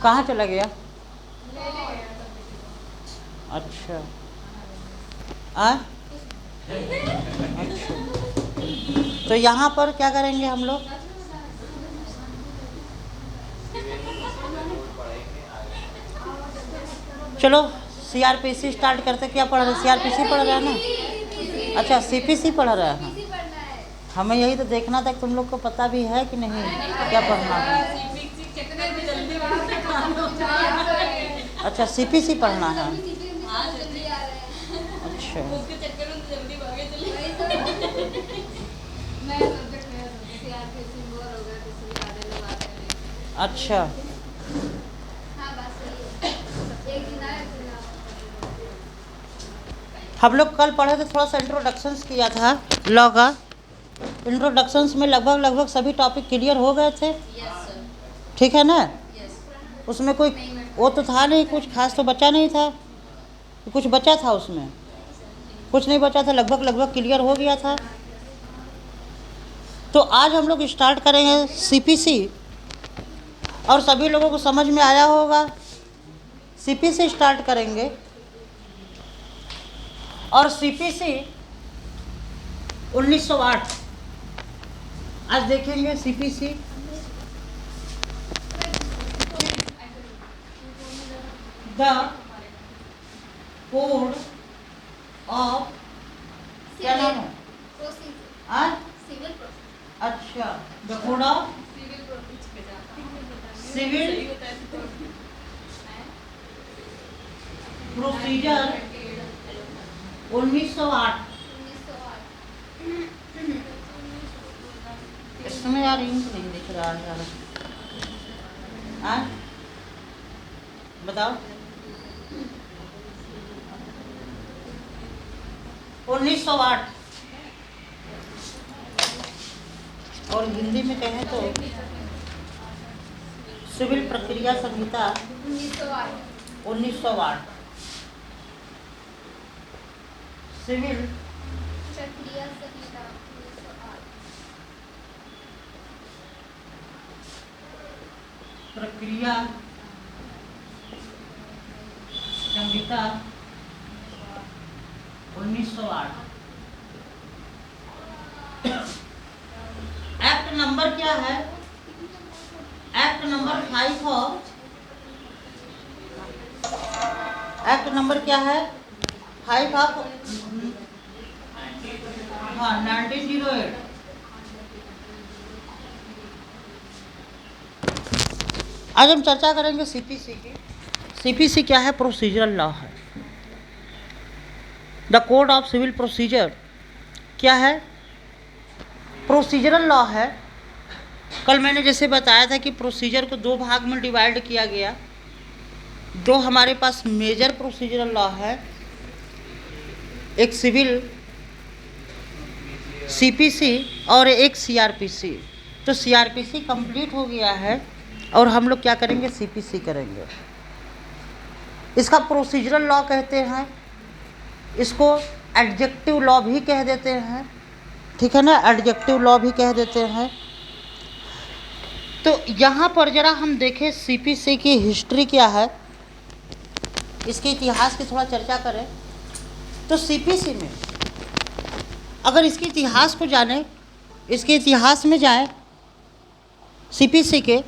कहाँ चला गया? अच्छा अच्छा, तो यहाँ पर क्या करेंगे हम लोग? चलो सीआरपीसी स्टार्ट करते। क्या पढ़ रहे? सीआरपीसी पढ़ रहे हैं ना? अच्छा, सीपीसी पढ़ रहे हैं। हमें यही तो देखना था कि तुम लोग को पता भी है कि नहीं क्या पढ़ना है। अच्छा, सीपीसी पढ़ना है। अच्छा अच्छा, हम लोग कल पढ़े थे, थोड़ा सा इंट्रोडक्शंस किया था लॉ का। इंट्रोडक्शंस में लगभग सभी टॉपिक क्लियर हो गए थे। ठीक है ना? उसमें कोई वो तो था नहीं, कुछ खास तो बचा नहीं था। कुछ बचा था उसमें? कुछ नहीं बचा था, लगभग क्लियर हो गया था। तो आज हम लोग स्टार्ट करेंगे सीपीसी, और सभी लोगों को समझ में आया होगा। सीपीसी स्टार्ट करेंगे, और सीपीसी 1908 आज देखेंगे। सीपीसी द कोड ऑफ, क्या नाम है? अच्छा, the code of civil procedure 1908। इसमें यार इंक नहीं दिख रहा है यार। बताओ। 1908, और हिंदी में कहें तो सिविल प्रक्रिया संहिता 1908। सिविल प्रक्रिया संहिता 1908। एक्ट नंबर क्या है? Act number 5 of, act number क्या है? 5 ऑफ 1908। आज हम चर्चा करेंगे सीपीसी की। सीपीसी क्या है? प्रोसीजरल लॉ है। The code of civil procedure क्या है? प्रोसीजरल लॉ है। कल मैंने जैसे बताया था कि प्रोसीजर को दो भाग में डिवाइड किया गया। दो हमारे पास मेजर प्रोसीजरल लॉ है, एक सिविल सीपीसी और एक सीआरपीसी। तो सीआरपीसी कंप्लीट हो गया है, और हम लोग क्या करेंगे? सीपीसी करेंगे। इसका प्रोसीजरल लॉ कहते हैं, इसको एडजेक्टिव लॉ भी कह देते हैं। ठीक है ना? एडजेक्टिव लॉ भी कह देते हैं। तो यहाँ पर जरा हम देखें सीपीसी की हिस्ट्री क्या है, इसके इतिहास की थोड़ा चर्चा करें। तो सीपीसी में अगर इसके इतिहास को जाने, इसके इतिहास में जाएं सीपीसी के,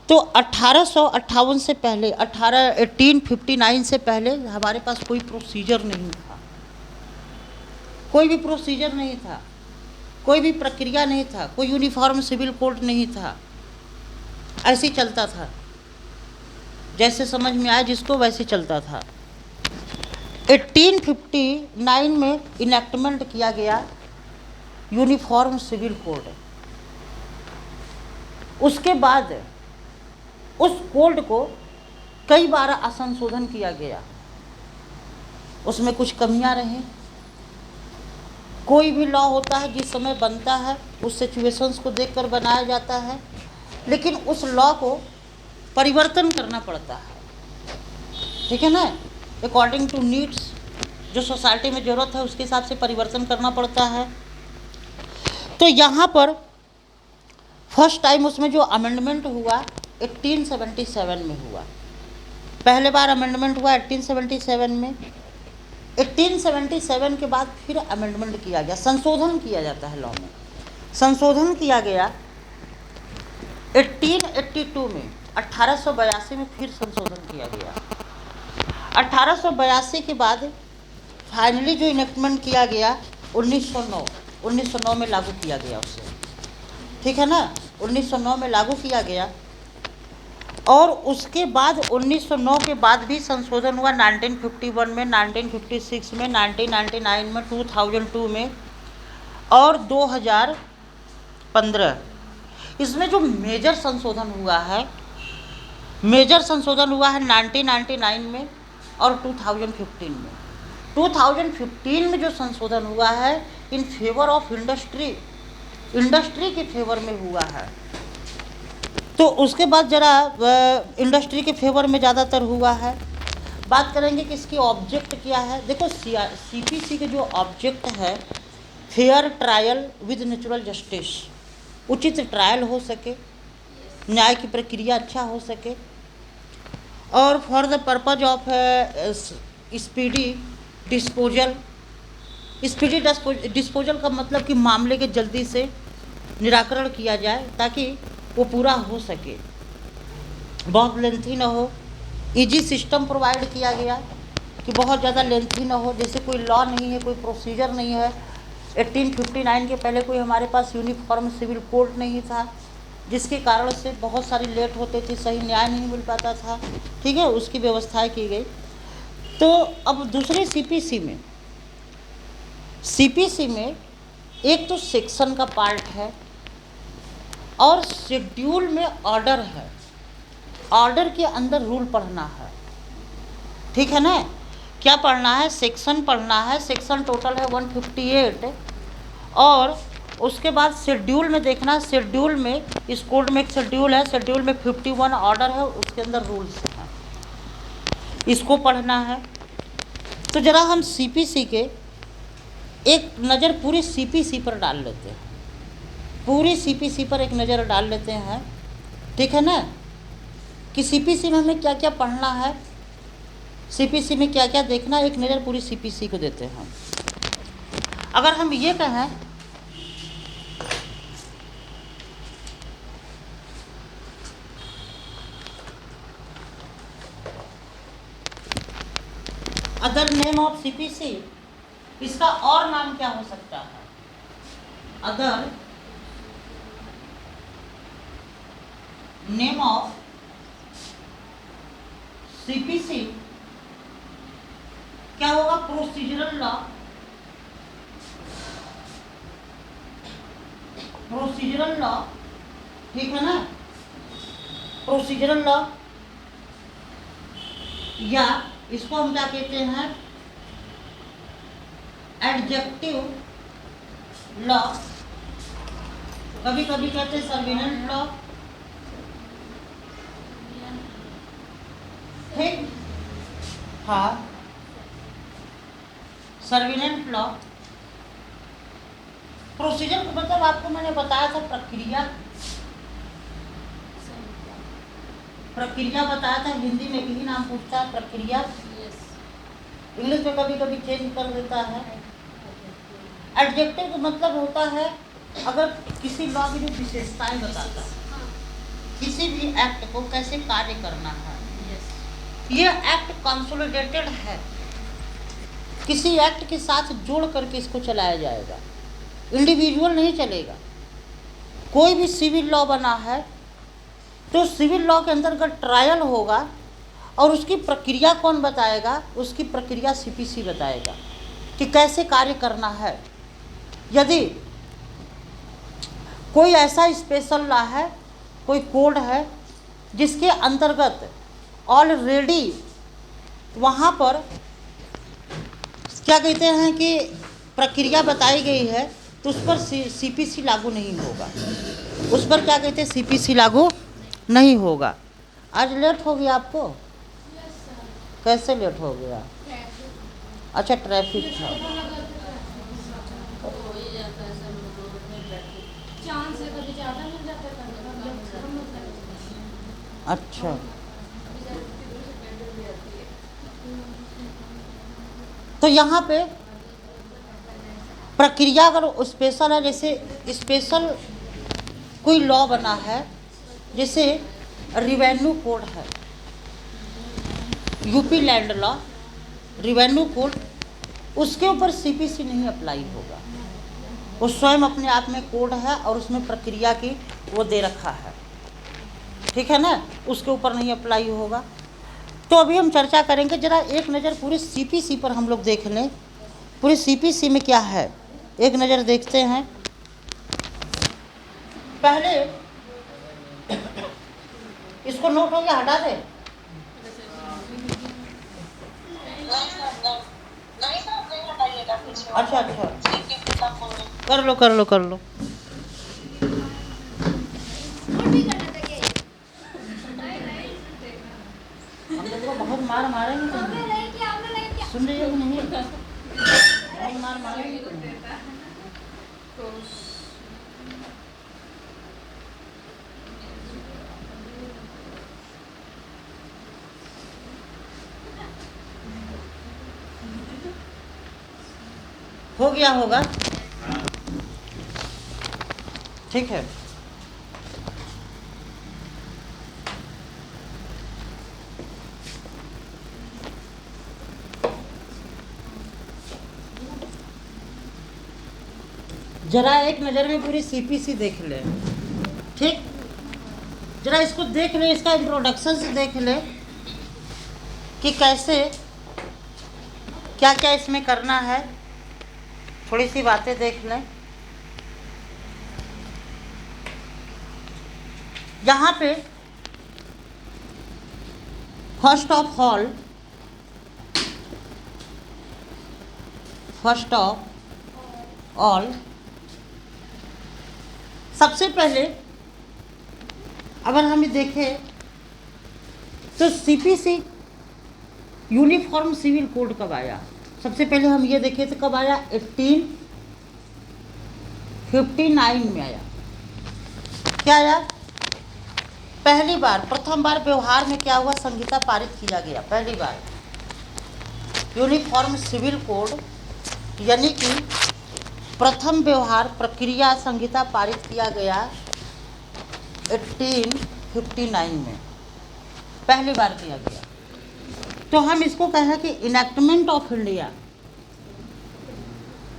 तो 1858 से पहले, 1859 से पहले हमारे पास कोई प्रोसीजर नहीं था। कोई भी प्रोसीजर नहीं था, कोई भी प्रक्रिया नहीं था, कोई यूनिफॉर्म सिविल कोड नहीं था। ऐसे ही चलता था, जैसे समझ में आया जिसको वैसे चलता था। 1859 में इनेक्टमेंट किया गया यूनिफॉर्म सिविल कोड। उसके बाद उस कोड को कई बार संशोधन किया गया, उसमें कुछ कमियां रहीं। कोई भी लॉ होता है जिस समय बनता है उस सिचुएशंस को देखकर बनाया जाता है, लेकिन उस लॉ को परिवर्तन करना पड़ता है। ठीक है ना? अकॉर्डिंग टू नीड्स, जो सोसाइटी में ज़रूरत है उसके हिसाब से परिवर्तन करना पड़ता है। तो यहाँ पर फर्स्ट टाइम उसमें जो अमेंडमेंट हुआ 1877 में हुआ। पहले बार अमेंडमेंट हुआ 1877 में। 1877 के बाद फिर अमेंडमेंट किया गया, संशोधन किया जाता है लॉ में। संशोधन किया गया 1882 में, 1882 में फिर संशोधन किया गया। 1882 के बाद फाइनली जो इनेक्टमेंट किया गया 1909 में लागू किया गया उसे, ठीक है ना, 1909 में लागू किया गया। और उसके बाद 1909 के बाद भी संशोधन हुआ 1951 में, 1956 में, 1999 में, 2002 में और 2015। इसमें जो मेजर संशोधन हुआ है 1999 में और 2015 में। 2015 में जो संशोधन हुआ है इन फेवर ऑफ इंडस्ट्री के फेवर में हुआ है। तो उसके बाद जरा इंडस्ट्री के फेवर में ज़्यादातर हुआ है। बात करेंगे कि इसकी ऑब्जेक्ट क्या है। देखो सीपीसी के जो ऑब्जेक्ट है, fair trial with natural justice, उचित ट्रायल हो सके, न्याय की प्रक्रिया अच्छा हो सके, और for the purpose of speedy disposal. Speedy disposal का मतलब कि मामले के जल्दी से निराकरण किया जाए ताकि वो पूरा हो सके, बहुत लेंथी ना हो। इजी सिस्टम प्रोवाइड किया गया कि बहुत ज़्यादा लेंथी ना हो, जैसे कोई लॉ नहीं है, कोई प्रोसीजर नहीं है। 1859 के पहले कोई हमारे पास यूनिफॉर्म सिविल कोड नहीं था, जिसके कारण से बहुत सारी लेट होते थे, सही न्याय नहीं मिल पाता था, ठीक है, उसकी व्यवस्थाएं की गई। तो अब दूसरे सीपीसी में एक तो सेक्शन का पार्ट है और शेड्यूल में ऑर्डर है। ऑर्डर के अंदर रूल पढ़ना है, ठीक है ना। क्या पढ़ना है? सेक्शन पढ़ना है। सेक्शन टोटल है 158 और उसके बाद शेड्यूल में देखना। शेड्यूल में, इस कोड में एक शेड्यूल है, शेड्यूल में 51 ऑर्डर है, उसके अंदर रूल्स हैं, इसको पढ़ना है। तो ज़रा हम सीपीसी के एक नज़र पूरी सीपीसी पर डाल लेते हैं, पूरी सीपीसी पर एक नज़र डाल लेते हैं, ठीक है ना, कि सीपीसी में हमें क्या क्या पढ़ना है, सीपीसी में क्या क्या देखना, एक नज़र पूरी सीपीसी को देते हैं। अगर हम ये कहें अदर नेम ऑफ सीपीसी, इसका और नाम क्या हो सकता है? अदर नेम ऑफ सीपीसी क्या होगा? Procedural law. प्रोसीजरल लॉ, ठीक है ना, प्रोसीजरल लॉ, या इसको हम क्या कहते हैं? एडजेक्टिव लॉ, कभी कभी कहते हैं सर्विलेंट लॉ, ठीक, हाँ, सर्विलेंट लॉ। प्रोसीजर को मतलब आपको मैंने बताया था प्रक्रिया बताया था। हिंदी में यही नाम पूछता है, प्रक्रिया। इंग्लिश में कभी कभी चेंज कर देता है। एडजेक्टिव का मतलब होता है अगर किसी लॉ की जो विशेषताएं बताता है, किसी भी एक्ट को कैसे कार्य करना है। ये एक्ट कंसोलिडेटेड है, किसी एक्ट के साथ जोड़ करके इसको चलाया जाएगा, इंडिविजुअल नहीं चलेगा। कोई भी सिविल लॉ बना है तो सिविल लॉ के अंतर्गत ट्रायल होगा और उसकी प्रक्रिया कौन बताएगा? उसकी प्रक्रिया सीपीसी बताएगा कि कैसे कार्य करना है। यदि कोई ऐसा स्पेशल लॉ है, कोई कोड है जिसके अंतर्गत ऑलरेडी वहाँ पर क्या कहते हैं कि प्रक्रिया बताई गई है, तो उस पर सीपीसी लागू नहीं होगा। उस पर क्या कहते हैं? सीपीसी लागू नहीं होगा। आज लेट हो गया आपको? कैसे लेट हो गया? अच्छा, ट्रैफिक था। अच्छा, तो यहाँ पे प्रक्रिया अगर स्पेशल है, जैसे स्पेशल कोई लॉ बना है, जैसे रिवेन्यू कोड है, UP land law, revenue code, उसके ऊपर सीपीसी नहीं अप्लाई होगा। वो स्वयं अपने आप में कोड है और उसमें प्रक्रिया की वो दे रखा है, ठीक है ना, उसके ऊपर नहीं अप्लाई होगा। तो अभी हम चर्चा करेंगे, जरा एक नज़र पूरे सीपीसी पर हम लोग देख लें, पूरे सीपीसी में क्या है, एक नज़र देखते हैं। पहले इसको नोट हो गया, हटा दे। अच्छा अच्छा, कर लो कर लो कर लो। हम लोग को बहुत मार मारेंगे तुम्हें, सुन रही हो कि नहीं, बहुत मार मारेंगे तुम्हें। हो गया होगा, ठीक है। जरा एक नज़र में पूरी सीपीसी देख ले, ठीक, जरा इसको देख ले, इसका इंट्रोडक्शन से देख ले कि कैसे क्या क्या इसमें करना है, थोड़ी सी बातें देख लें। यहाँ पे फर्स्ट ऑफ ऑल सबसे पहले अगर हम देखें तो सीपीसी यूनिफॉर्म सिविल कोड कब आया, सबसे पहले हम ये देखें तो कब आया, 1859 में आया। क्या आया, पहली बार, प्रथम बार व्यवहार में क्या हुआ, संहिता पारित किया गया, पहली बार यूनिफॉर्म सिविल कोड, यानी कि प्रथम व्यवहार प्रक्रिया संहिता पारित किया गया 1859 में, पहली बार किया गया। तो हम इसको कहें कि enactment of India,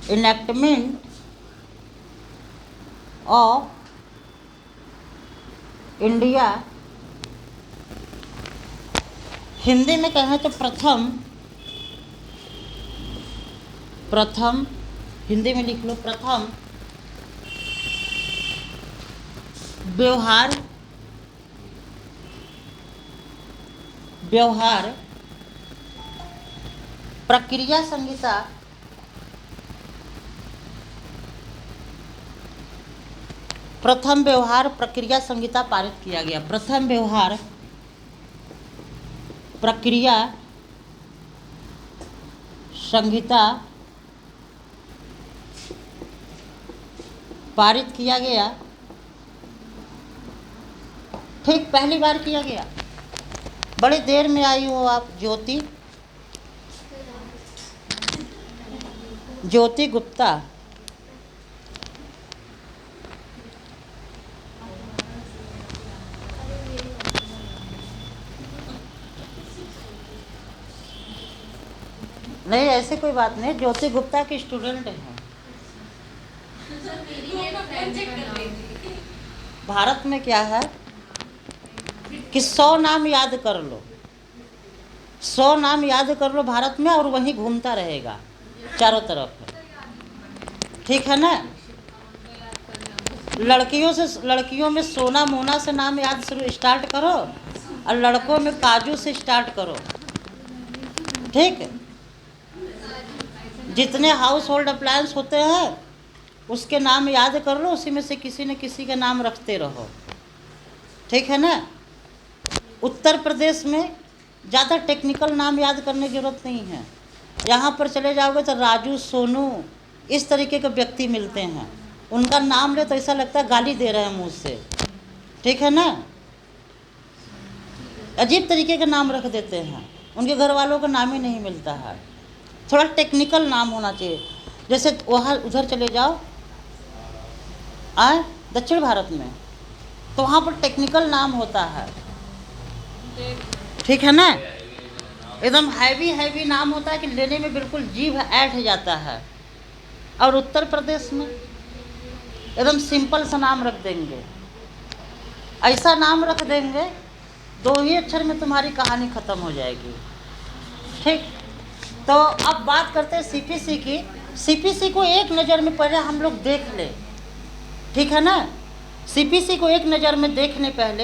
enactment of India, Hindi में कहें तो प्रथम, हिंदी में लिख लो, प्रथम व्यवहार प्रक्रिया संहिता प्रथम व्यवहार प्रक्रिया संहिता पारित किया गया, प्रथम व्यवहार प्रक्रिया संहिता पारित किया गया, ठीक, पहली बार किया गया। बड़ी देर में आई हो आप, ज्योति गुप्ता, नहीं ऐसे कोई बात नहीं, ज्योति गुप्ता की स्टूडेंट हैं। भारत में क्या है कि 100 नाम याद कर लो, 100 नाम याद कर लो भारत में, और वहीं घूमता रहेगा चारों तरफ, ठीक है ना। लड़कियों में सोना मोना से नाम याद स्टार्ट करो, और लड़कों में काजू से स्टार्ट करो, ठीक। जितने हाउस होल्ड अप्लायंस होते हैं उसके नाम याद कर लो, उसी में से किसी न किसी का नाम रखते रहो, ठीक है ना। उत्तर प्रदेश में ज़्यादा टेक्निकल नाम याद करने की ज़रूरत नहीं है, यहाँ पर चले जाओगे तो राजू, सोनू, इस तरीके के व्यक्ति मिलते हैं, उनका नाम ले तो ऐसा लगता है गाली दे रहे हैं मुँह से, ठीक है ना। अजीब तरीके का नाम रख देते हैं, उनके घर वालों का नाम ही नहीं मिलता है। थोड़ा टेक्निकल नाम होना चाहिए। जैसे वहाँ उधर चले जाओ आए दक्षिण भारत में, तो वहाँ पर टेक्निकल नाम होता है, ठीक है ना, एकदम हैवी हैवी नाम होता है कि लेने में बिल्कुल जीभ ऐंठ जाता है। और उत्तर प्रदेश में एकदम सिंपल सा नाम रख देंगे, ऐसा नाम रख देंगे 2 ही अक्षर में तुम्हारी कहानी ख़त्म हो जाएगी। ठीक, तो अब बात करते हैं सीपीसी की। सीपीसी को एक नज़र में पहले हम लोग देख लें, ठीक है ना। सीपीसी को एक नज़र में देखने पहले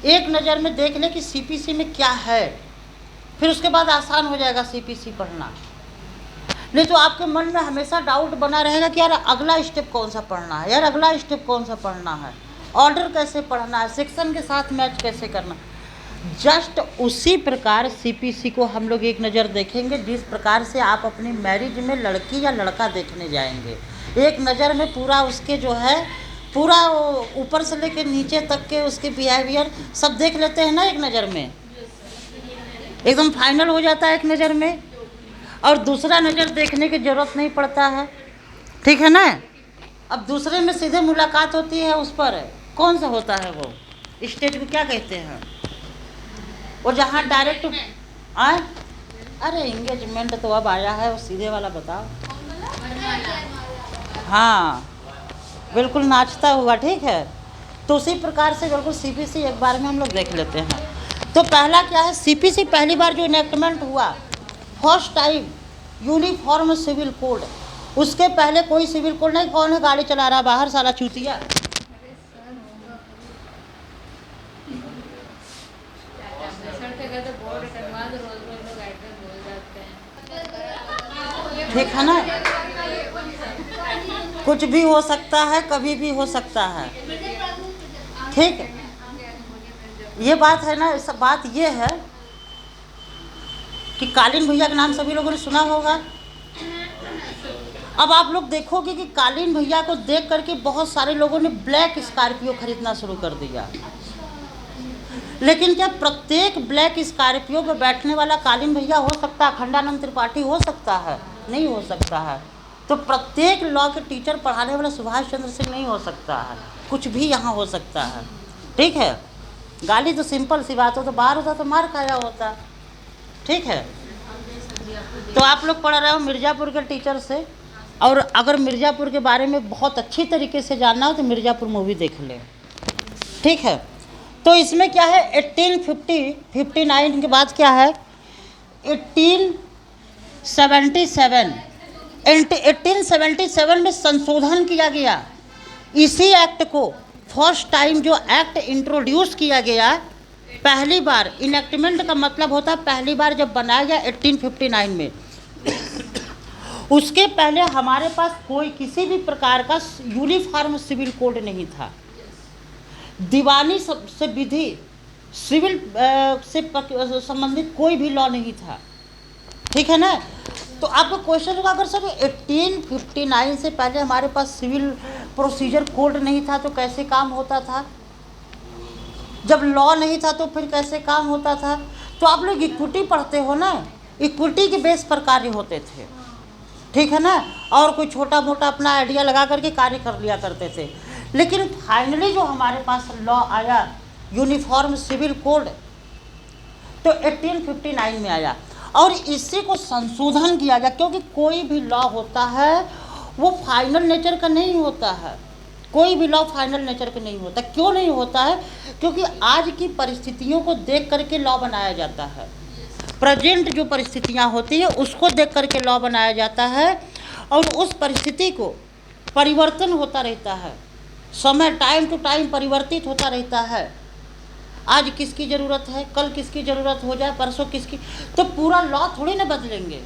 एक नज़र में देख ले कि सीपीसी में क्या है, फिर उसके बाद आसान हो जाएगा सीपीसी पढ़ना। नहीं तो आपके मन में हमेशा डाउट बना रहेगा कि यार अगला स्टेप कौन सा पढ़ना है, यार अगला स्टेप कौन सा पढ़ना है, ऑर्डर कैसे पढ़ना है, सेक्शन के साथ मैच कैसे करना। जस्ट उसी प्रकार सीपीसी को हम लोग एक नज़र देखेंगे जिस प्रकार से आप अपनी मैरिज में लड़की या लड़का देखने जाएंगे। एक नज़र में पूरा उसके जो है पूरा ऊपर से लेकर नीचे तक के उसके बिहेवियर सब देख लेते हैं ना, एक नज़र में एकदम फाइनल हो जाता है एक नज़र में, और दूसरा नज़र देखने की ज़रूरत नहीं पड़ता है, ठीक है ना। अब दूसरे में सीधे मुलाकात होती है, उस पर कौन सा होता है वो स्टेज को क्या कहते हैं, वो जहाँ डायरेक्ट आए। अरे इंगेजमेंट तो अब आया है, वो सीधे वाला बताओ। हाँ बिल्कुल नाचता हुआ, ठीक है। तो उसी प्रकार से बिल्कुल सीपीसी एक बार में हम लोग देख लेते हैं। तो पहला क्या है, सीपीसी पहली बार जो इनेक्टमेंट हुआ first time uniform civil code, उसके पहले कोई सिविल कोड नहीं। कौन है गाड़ी चला रहा बाहर, साला चूतिया। ठीक है ना, कुछ भी हो सकता है, कभी भी हो सकता है, ठीक है। ये बात है ना, सब बात ये है कि कालीन भैया का नाम सभी लोगों ने सुना होगा। अब आप लोग देखोगे कि कालीन भैया को देख करके बहुत सारे लोगों ने ब्लैक स्कॉर्पियो खरीदना शुरू कर दिया। लेकिन क्या प्रत्येक ब्लैक स्कॉर्पियो पर बैठने वाला कालीन भैया हो सकता है, अखंडानंद त्रिपाठी हो सकता है? नहीं हो सकता है। तो प्रत्येक लॉ के टीचर पढ़ाने वाला सुभाष चंद्र सिंह नहीं हो सकता है, कुछ भी यहाँ हो सकता है, ठीक है। गाली तो सिंपल सी बात हो, तो बाहर होता तो मार खाया होता, ठीक है। तो आप लोग पढ़ रहे हो मिर्ज़ापुर के टीचर से, और अगर मिर्ज़ापुर के बारे में बहुत अच्छी तरीके से जानना हो तो मिर्ज़ापुर मूवी देख ले, ठीक है। तो इसमें क्या है, 1859 के बाद क्या है, 1877 में संशोधन किया गया। इसी एक्ट को फर्स्ट टाइम जो एक्ट इंट्रोड्यूस किया गया, पहली बार, इनेक्टमेंट का मतलब होता है पहली बार जब बनाया गया 1859 में। उसके पहले हमारे पास कोई किसी भी प्रकार का यूनिफॉर्म सिविल कोड नहीं था। दीवानी से विधि सिविल से संबंधित कोई भी लॉ नहीं था, ठीक है ना। तो आपको क्वेश्चन होगा, अगर सर 1859 से पहले हमारे पास सिविल प्रोसीजर कोड नहीं था तो कैसे काम होता था? जब लॉ नहीं था तो फिर कैसे काम होता था? तो आप लोग इक्विटी पढ़ते हो ना, इक्विटी के बेस पर कार्य होते थे, ठीक है ना। और कोई छोटा मोटा अपना आइडिया लगा करके कार्य कर लिया करते थे। लेकिन फाइनली जो हमारे पास लॉ आया यूनिफॉर्म सिविल कोड, तो 1859 में आया, और इसी को संशोधन किया गया। क्योंकि कोई भी लॉ होता है वो फाइनल नेचर का नहीं होता है, कोई भी लॉ फाइनल नेचर का नहीं होता। क्यों नहीं होता है? क्योंकि आज की परिस्थितियों को देख करके लॉ बनाया जाता है। प्रेजेंट जो परिस्थितियाँ होती हैं उसको देख करके लॉ बनाया जाता है, और उस परिस्थिति को परिवर्तन होता रहता है, समय टाइम टू टाइम परिवर्तित होता रहता है। आज किसकी ज़रूरत है, कल किसकी ज़रूरत हो जाए, परसों किसकी, तो पूरा लॉ थोड़ी ना बदलेंगे।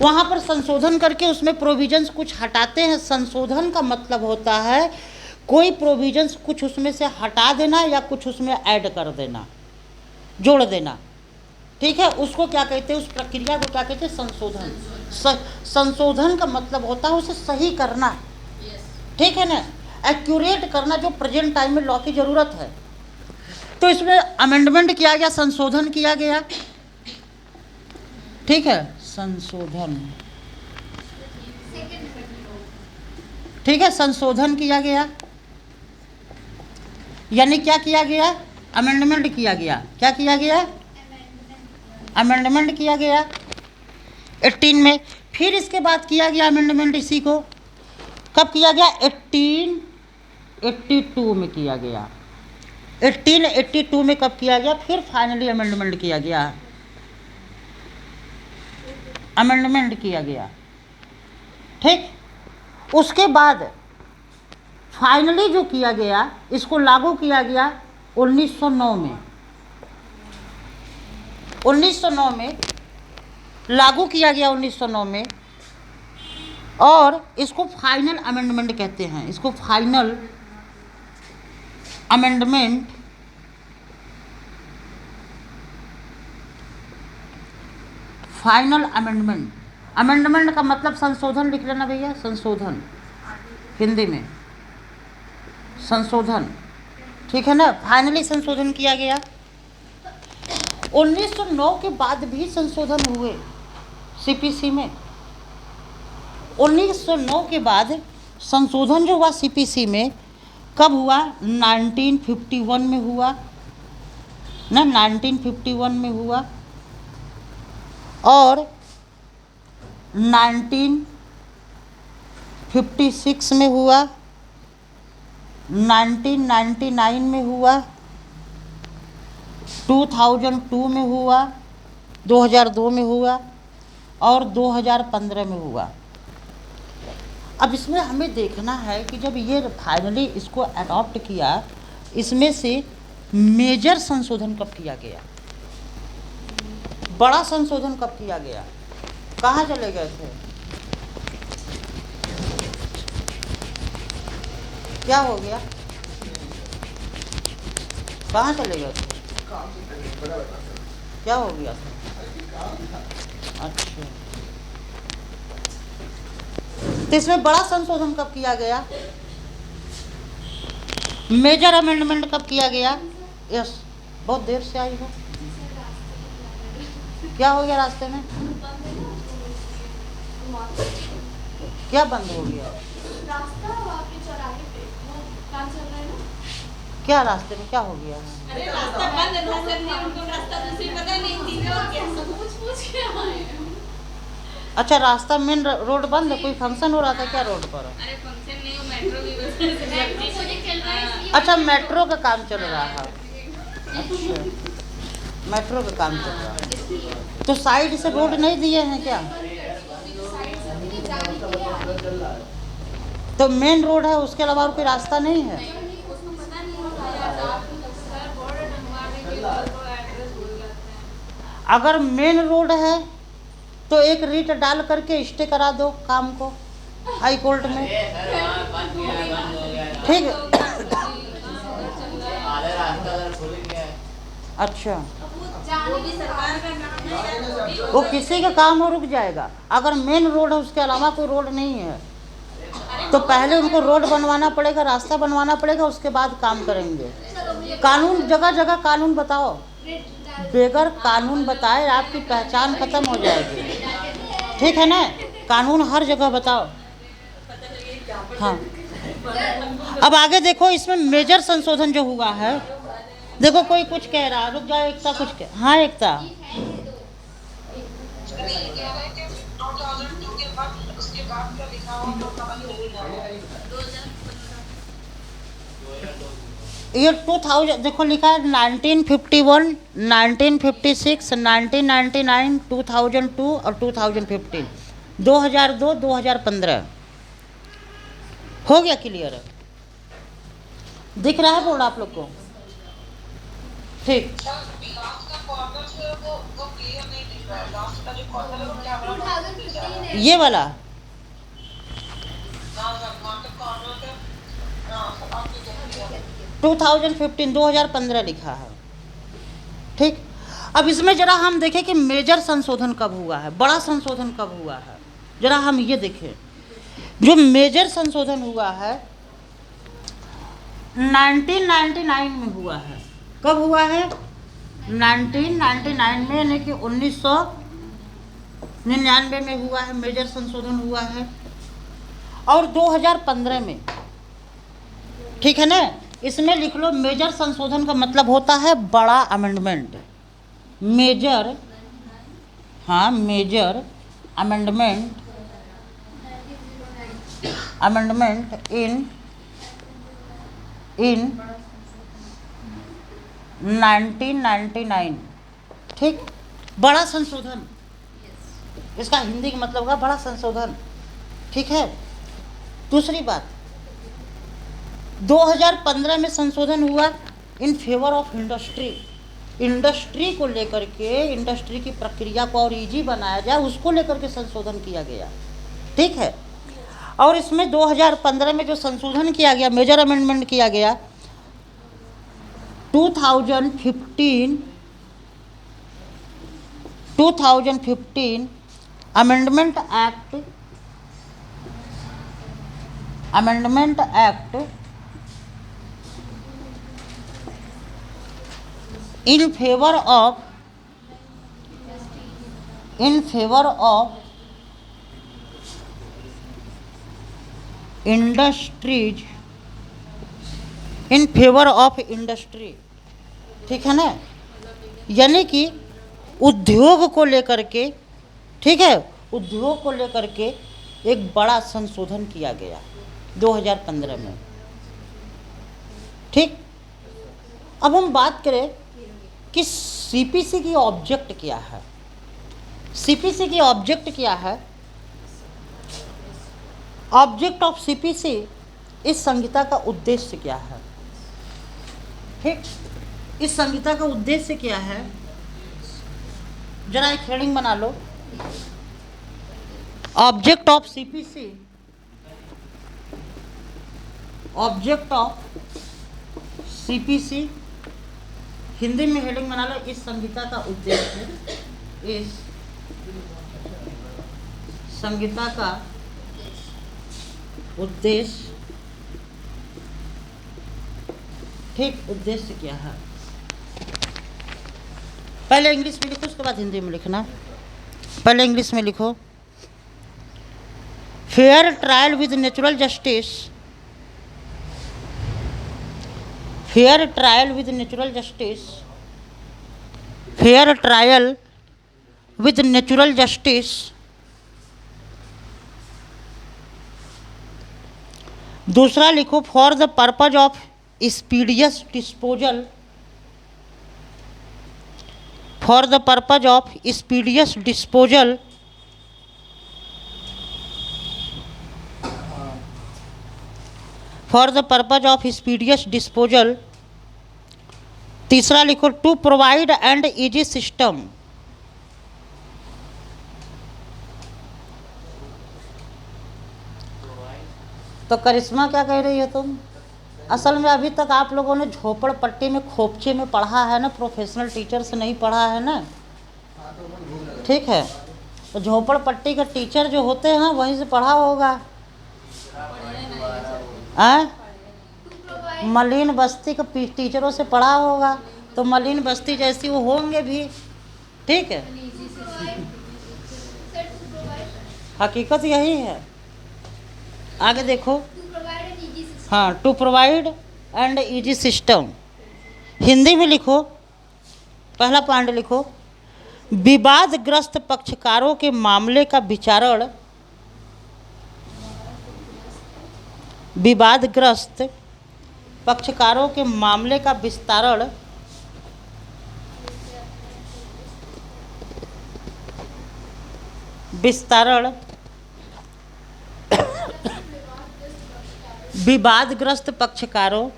वहाँ पर संशोधन करके उसमें प्रोविजंस कुछ हटाते हैं। संशोधन का मतलब होता है कोई प्रोविजंस कुछ उसमें से हटा देना या कुछ उसमें ऐड कर देना, जोड़ देना, ठीक है। उसको क्या कहते हैं, उस प्रक्रिया को क्या कहते हैं, संशोधन। संशोधन का मतलब होता है उसे सही करना, ठीक है ना, एक्यूरेट करना, जो प्रेजेंट टाइम में लॉ की ज़रूरत है। तो इसमें अमेंडमेंट किया गया, संशोधन किया गया, ठीक है, संशोधन, ठीक है, संशोधन किया गया, यानी क्या किया गया, अमेंडमेंट किया गया। क्या किया गया, अमेंडमेंट किया गया 18 में। फिर इसके बाद किया गया अमेंडमेंट, इसी को कब किया गया, 1882 में किया गया। 1882 में कब किया गया, फिर फाइनली अमेंडमेंट किया गया, अमेंडमेंट किया गया, ठीक। उसके बाद फाइनली जो किया गया, इसको लागू किया गया 1909 में। 1909 में लागू किया गया, 1909 में, और इसको फाइनल अमेंडमेंट कहते हैं। इसको final amendment, final amendment, amendment का मतलब संशोधन लिख लेना भैया, संशोधन हिंदी में, संशोधन, ठीक है ना। फाइनली संशोधन किया गया। 1909 के बाद भी संशोधन हुए सीपीसी में। 1909 के बाद संशोधन जो हुआ सीपीसी में, कब हुआ, 1951 में हुआ ना, 1951 में हुआ, और 1956 में हुआ, 1999 में हुआ, 2002 में हुआ, 2002 में हुआ, और 2015 में हुआ। अब इसमें हमें देखना है कि जब ये फाइनली इसको अडॉप्ट किया, इसमें से मेजर संशोधन कब किया गया, बड़ा संशोधन कब किया गया, कहाँ चले गए थे, क्या हो गया, कहाँ चले गए थे, क्या हो गया था, अच्छा। तो इसमें बड़ा संशोधन कब किया गया, मेजर अमेंडमेंट कब किया गया, यस, बहुत देर से आई हो, क्या हो गया रास्ते में, क्या बंद हो गया, क्या रास्ते में क्या हो गया, अरे रास्ता बंद था सर, ने उनको रास्ता दूसरी पता नहीं थी, और क्या सब कुछ पूछ के आए। अच्छा, रास्ता मेन रोड बंद है, कोई फंक्शन हो रहा था क्या रोड पर, अरे फंक्शन नहीं, वो मेट्रो की वजह से चल रहा है। अच्छा, मेट्रो का काम चल रहा है, अच्छा, मेट्रो का काम चल रहा है, तो साइड से रोड नहीं दिए हैं क्या, तो मेन रोड है, उसके अलावा और कोई रास्ता नहीं है, अगर मेन रोड है तो एक रीट डाल करके स्टे करा दो काम को हाई कोर्ट में, ठीक है, अच्छा, वो किसी का काम हो रुक जाएगा, अगर मेन रोड है उसके अलावा कोई रोड नहीं है तो पहले उनको रोड बनवाना पड़ेगा, रास्ता बनवाना पड़ेगा, उसके बाद काम करेंगे। कानून, जगह जगह कानून बताओ, बेगर कानून बताए आपकी पहचान खत्म हो जाएगी, ठीक है ना, कानून हर जगह बताओ। हाँ, अब आगे देखो, इसमें मेजर संशोधन जो हुआ है, देखो कोई कुछ कह रहा, रुक जाओ, एकता कुछ कह, हाँ एकता, ये 2000 देखो लिखा है 1951, 1956, 1999, 2002 और 2015, 2002, 2015 हो गया क्लियर, दिख रहा है बोर्ड आप लोग को, ठीक, ये वाला 2015 लिखा है, ठीक। अब इसमें जरा हम देखें कि मेजर संशोधन कब हुआ है, बड़ा संशोधन कब हुआ है, जरा हम ये देखें। जो मेजर संशोधन हुआ है 1999 में हुआ है, कब हुआ है? 1999 में, यानी कि 1999 में हुआ है, मेजर संशोधन हुआ है। और 2015 में, ठीक है ना, इसमें लिख लो मेजर संशोधन का मतलब होता है बड़ा अमेंडमेंट। मेजर, हाँ मेजर अमेंडमेंट, अमेंडमेंट इन 1999, ठीक, बड़ा संशोधन, इसका हिंदी का मतलब होगा बड़ा संशोधन, ठीक है। दूसरी बात, 2015 में संशोधन हुआ in favour of industry, industry को लेकर के, इंडस्ट्री की प्रक्रिया को और इजी बनाया जाए, उसको लेकर के संशोधन किया गया, ठीक है। और इसमें 2015 में जो संशोधन किया गया, मेजर अमेंडमेंट किया गया, 2015 amendment act in favor of industries, in favour of industry, ठीक है ना, यानी कि उद्योग को लेकर के, ठीक है, उद्योग को लेकर के एक बड़ा संशोधन किया गया 2015 में, ठीक। अब हम बात करें कि सीपीसी की ऑब्जेक्ट क्या है। सीपीसी की ऑब्जेक्ट क्या है? ऑब्जेक्ट ऑफ सीपीसी, इस संहिता का उद्देश्य क्या है, ठीक, इस संहिता का उद्देश्य क्या है, जरा एक हेडिंग बना लो, object of CPC, object of CPC, Hindi में हेडिंग बना लो, इस संहिता का उद्देश्य, इस संहिता का उद्देश्य, ठीक, उद्देश्य क्या है। पहले इंग्लिश में लिखो, उसके बाद हिंदी में लिखना। पहले इंग्लिश में लिखो, fair trial with natural justice, fair trial with natural justice, fair trial with natural justice, दूसरा लिखो for the purpose of speedious disposal, for the purpose of speedious disposal, for the purpose of speedious disposal, तीसरा लिखो to provide and easy system, तो करिश्मा क्या कह रही हो तुम? असल में अभी तक आप लोगों ने झोपड़पट्टी में खोपचे में पढ़ा है ना, प्रोफेशनल टीचर से नहीं पढ़ा है ना, ठीक है। तो झोपड़पट्टी का टीचर जो होते हैं वहीं से पढ़ा होगा, मलिन बस्ती का टीचरों से पढ़ा होगा, तो मलिन बस्ती जैसी वो होंगे भी, ठीक है। हकीकत यही है। आगे देखो, हाँ, to provide and easy system, Hindi में लिखो, पहला पॉइंट लिखो, विवादग्रस्त पक्षकारों के मामले का विचारण, विवादग्रस्त पक्षकारों के मामले का विस्तारण, विवादग्रस्त पक्षकारों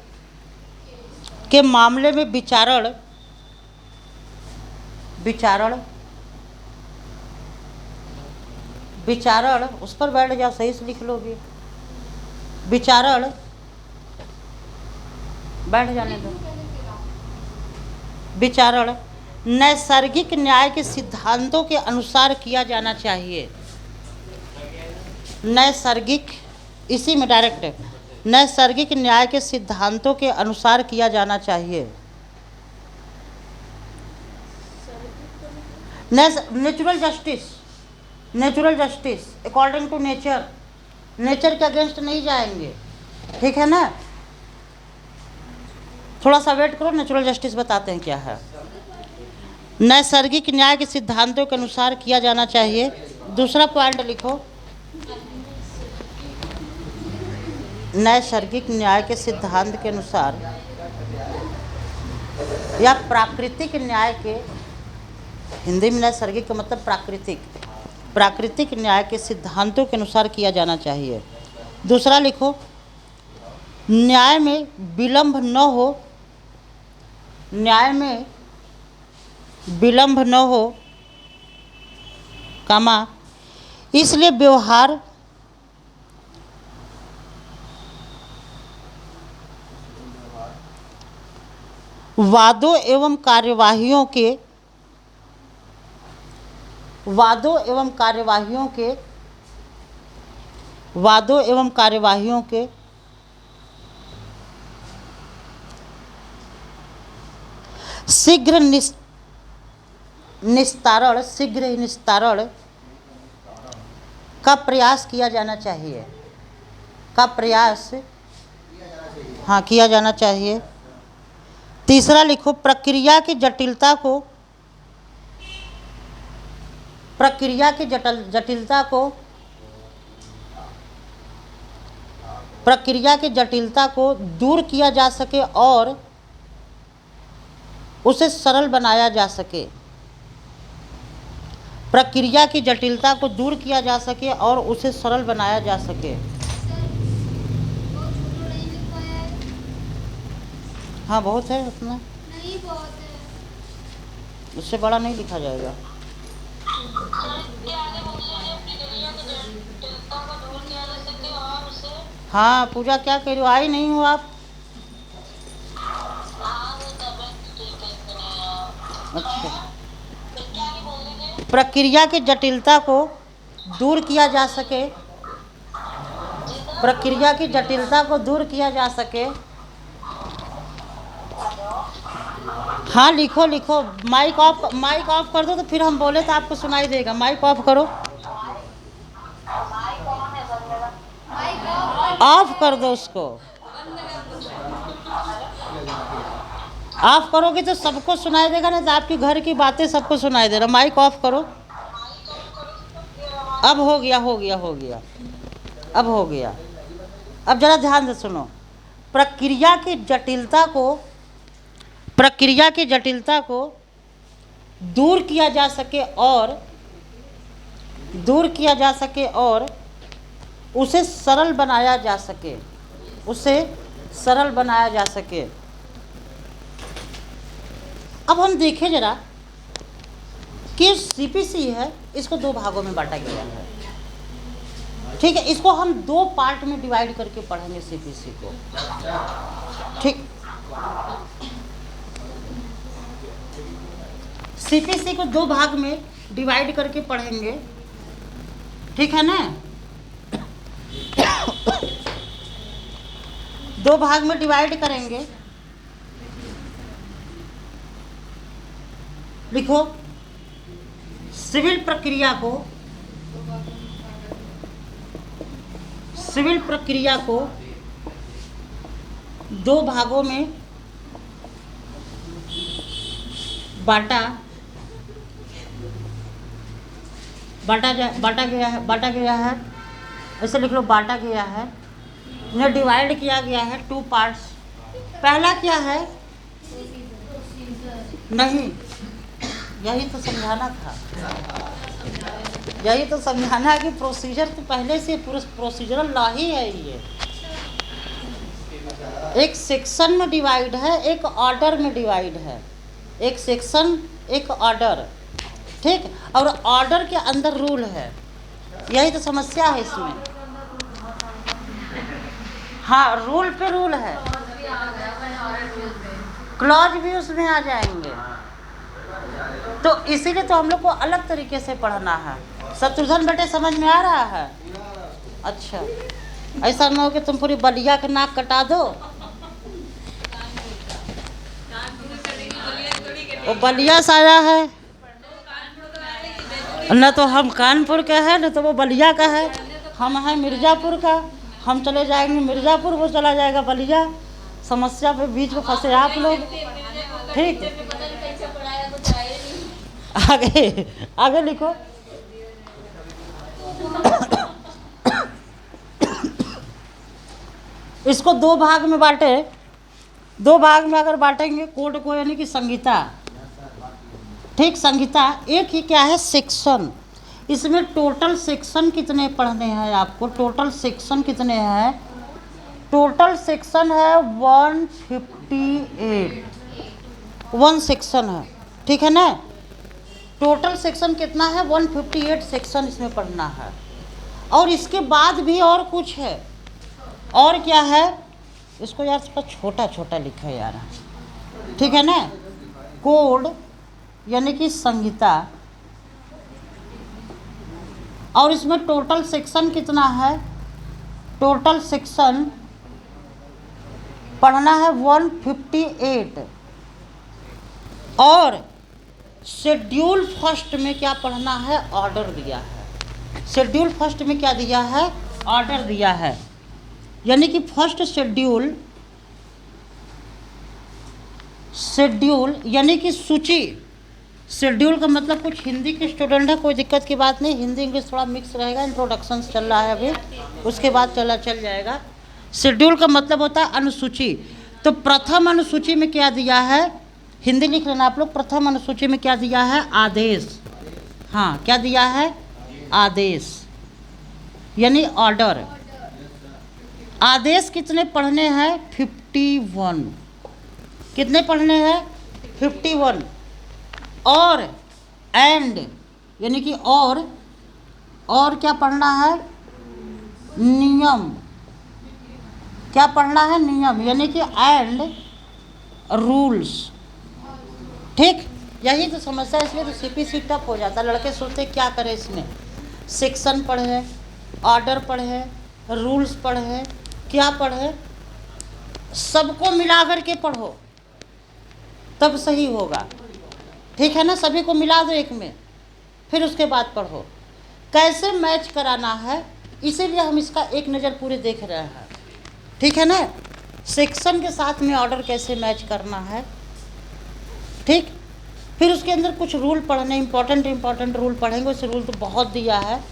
के मामले में विचारण, विचारण, उस पर बैठ जाओ, सही से लिख लोगे, विचारण, बैठ जाने दो, विचारण नैसर्गिक न्याय के सिद्धांतों के अनुसार किया जाना चाहिए। नैसर्गिक, इसी में डायरेक्ट, नैसर्गिक न्याय के सिद्धांतों के अनुसार किया जाना चाहिए। Natural justice, natural justice according to nature, nature के अगेंस्ट नहीं जाएंगे, ठीक है ना। थोड़ा सा वेट करो, नेचुरल जस्टिस बताते हैं क्या है। नैसर्गिक न्याय के सिद्धांतों के अनुसार किया जाना चाहिए। दूसरा पॉइंट लिखो, नैसर्गिक न्याय के सिद्धांत के अनुसार या प्राकृतिक न्याय के, हिंदी में नैसर्गिक का मतलब प्राकृतिक, प्राकृतिक न्याय के सिद्धांतों के अनुसार किया जाना चाहिए। दूसरा लिखो, न्याय में विलंब न हो, न्याय में विलंब न हो, कामा इसलिए व्यवहार वादों एवं कार्यवाहियों के वादों एवं कार्यवाहियों के वादों एवं कार्यवाहियों के शीघ्र निस्तारण का प्रयास किया जाना चाहिए, का प्रयास हाँ किया जाना चाहिए। तीसरा लिखो, प्रक्रिया की जटिलता को दूर किया जा सके और उसे सरल बनाया जा सके, प्रक्रिया की जटिलता को दूर किया जा सके और उसे सरल बनाया जा सके। हाँ बहुत है, उतना नहीं बहुत है, उससे बड़ा नहीं लिखा जाएगा। हाँ पूजा क्या कह रही हो, आई नहीं हो आप? अच्छा, प्रक्रिया की जटिलता को दूर किया जा सके, प्रक्रिया की जटिलता को दूर किया जा सके। हाँ लिखो लिखो, माइक ऑफ कर दो तो फिर हम बोले तो आपको सुनाई देगा। माइक ऑफ करो, ऑफ कर दो उसको, ऑफ करोगे तो सबको सुनाई देगा, नहीं तो आपकी घर की बातें सबको सुनाई दे रहा। माइक ऑफ करो। अब हो गया, अब हो गया। अब जरा ध्यान से सुनो, प्रक्रिया की जटिलता को दूर किया जा सके और उसे सरल बनाया जा सके, अब हम देखें जरा कि सीपीसी है, इसको दो भागों में बांटा गया है, ठीक है। इसको हम दो पार्ट में डिवाइड करके पढ़ेंगे सीपीसी को, ठीक। सीपीसी को दो भाग में डिवाइड करके पढ़ेंगे, ठीक है ना। दो भाग में डिवाइड करेंगे। लिखो, सिविल प्रक्रिया को दो भागों में बांटा गया है। ऐसे लिख लो, बांटा गया है, इन्हें डिवाइड किया गया है टू पार्ट्स। पहला क्या है? नहीं, यही तो समझाना था, यही तो समझाना है कि प्रोसीजर तो पहले से प्रोसीजरल लॉ ही है ये। एक सेक्शन में डिवाइड है, एक ऑर्डर में डिवाइड है। एक सेक्शन, एक ऑर्डर, ठीक। और ऑर्डर के अंदर रूल है, यही तो समस्या है इसमें। हाँ, रूल पे रूल है, क्लॉज भी उसमें आ जाएंगे। तो इसीलिए तो हम लोग को अलग तरीके से पढ़ना है। शत्रुघ्न बेटे समझ में आ रहा है? अच्छा, ऐसा ना हो कि तुम पूरी बलिया का नाक कटा दो। वो बलिया साया है, न तो हम कानपुर का है न तो वो बलिया का है, हम हैं मिर्ज़ापुर का। हम चले जाएंगे मिर्ज़ापुर, वो चला जाएगा बलिया। समस्या पे बीच में फंसे आप लोग। ठीक, आगे आगे लिखो। इसको दो भाग में बांटे, दो भाग में अगर बांटेंगे कोड को, यानी कि संहिता। ठीक, संहिता एक ही क्या है, सेक्शन। इसमें टोटल सेक्शन कितने पढ़ने हैं आपको? टोटल सेक्शन कितने हैं? टोटल सेक्शन है 158, 1 सेक्शन है। ठीक है ना? टोटल सेक्शन कितना है? 158 सेक्शन इसमें पढ़ना है। और इसके बाद भी और कुछ है। और क्या है? इसको यार थोड़ा छोटा छोटा लिखा है यार। ठीक है ना? कोड यानी कि संहिता। और इसमें टोटल सेक्शन कितना है? टोटल सेक्शन पढ़ना है 158। और शेड्यूल फर्स्ट में क्या पढ़ना है? ऑर्डर दिया है। शेड्यूल फर्स्ट में क्या दिया है? ऑर्डर दिया है। यानी कि फर्स्ट शेड्यूल, शेड्यूल यानी कि सूची। शेड्यूल का मतलब, कुछ हिंदी के स्टूडेंट है कोई दिक्कत की बात नहीं, हिंदी इंग्लिश थोड़ा मिक्स रहेगा, इंट्रोडक्शन चल रहा है अभी, उसके बाद चल जाएगा। शेड्यूल का मतलब होता है अनुसूची। तो प्रथम अनुसूची में क्या दिया है? हिंदी लिख लेना आप लोग। प्रथम अनुसूची में क्या दिया है? आदेश। हाँ, क्या दिया है? आदेश यानी ऑर्डर। आदेश कितने पढ़ने हैं? 51। कितने पढ़ने हैं? 51। और एंड यानी कि और क्या पढ़ना है? नियम। क्या पढ़ना है? नियम यानी कि एंड रूल्स। ठीक, यही तो समस्या है। इसलिए तो सीपीसी टफ हो जाता है। लड़के सोचते क्या करें इसमें, सेक्शन पढ़े, ऑर्डर पढ़े, रूल्स पढ़े, क्या पढ़े, सबको मिला करके पढ़ो तब सही होगा। ठीक है ना? सभी को मिला दो एक में, फिर उसके बाद पढ़ो। कैसे मैच कराना है, इसीलिए हम इसका एक नज़र पूरे देख रहे हैं। ठीक है ना? सेक्शन के साथ में ऑर्डर कैसे मैच करना है। ठीक, फिर उसके अंदर कुछ रूल पढ़ने, इंपॉर्टेंट रूल पढ़ेंगे। उस रूल तो बहुत दिया है।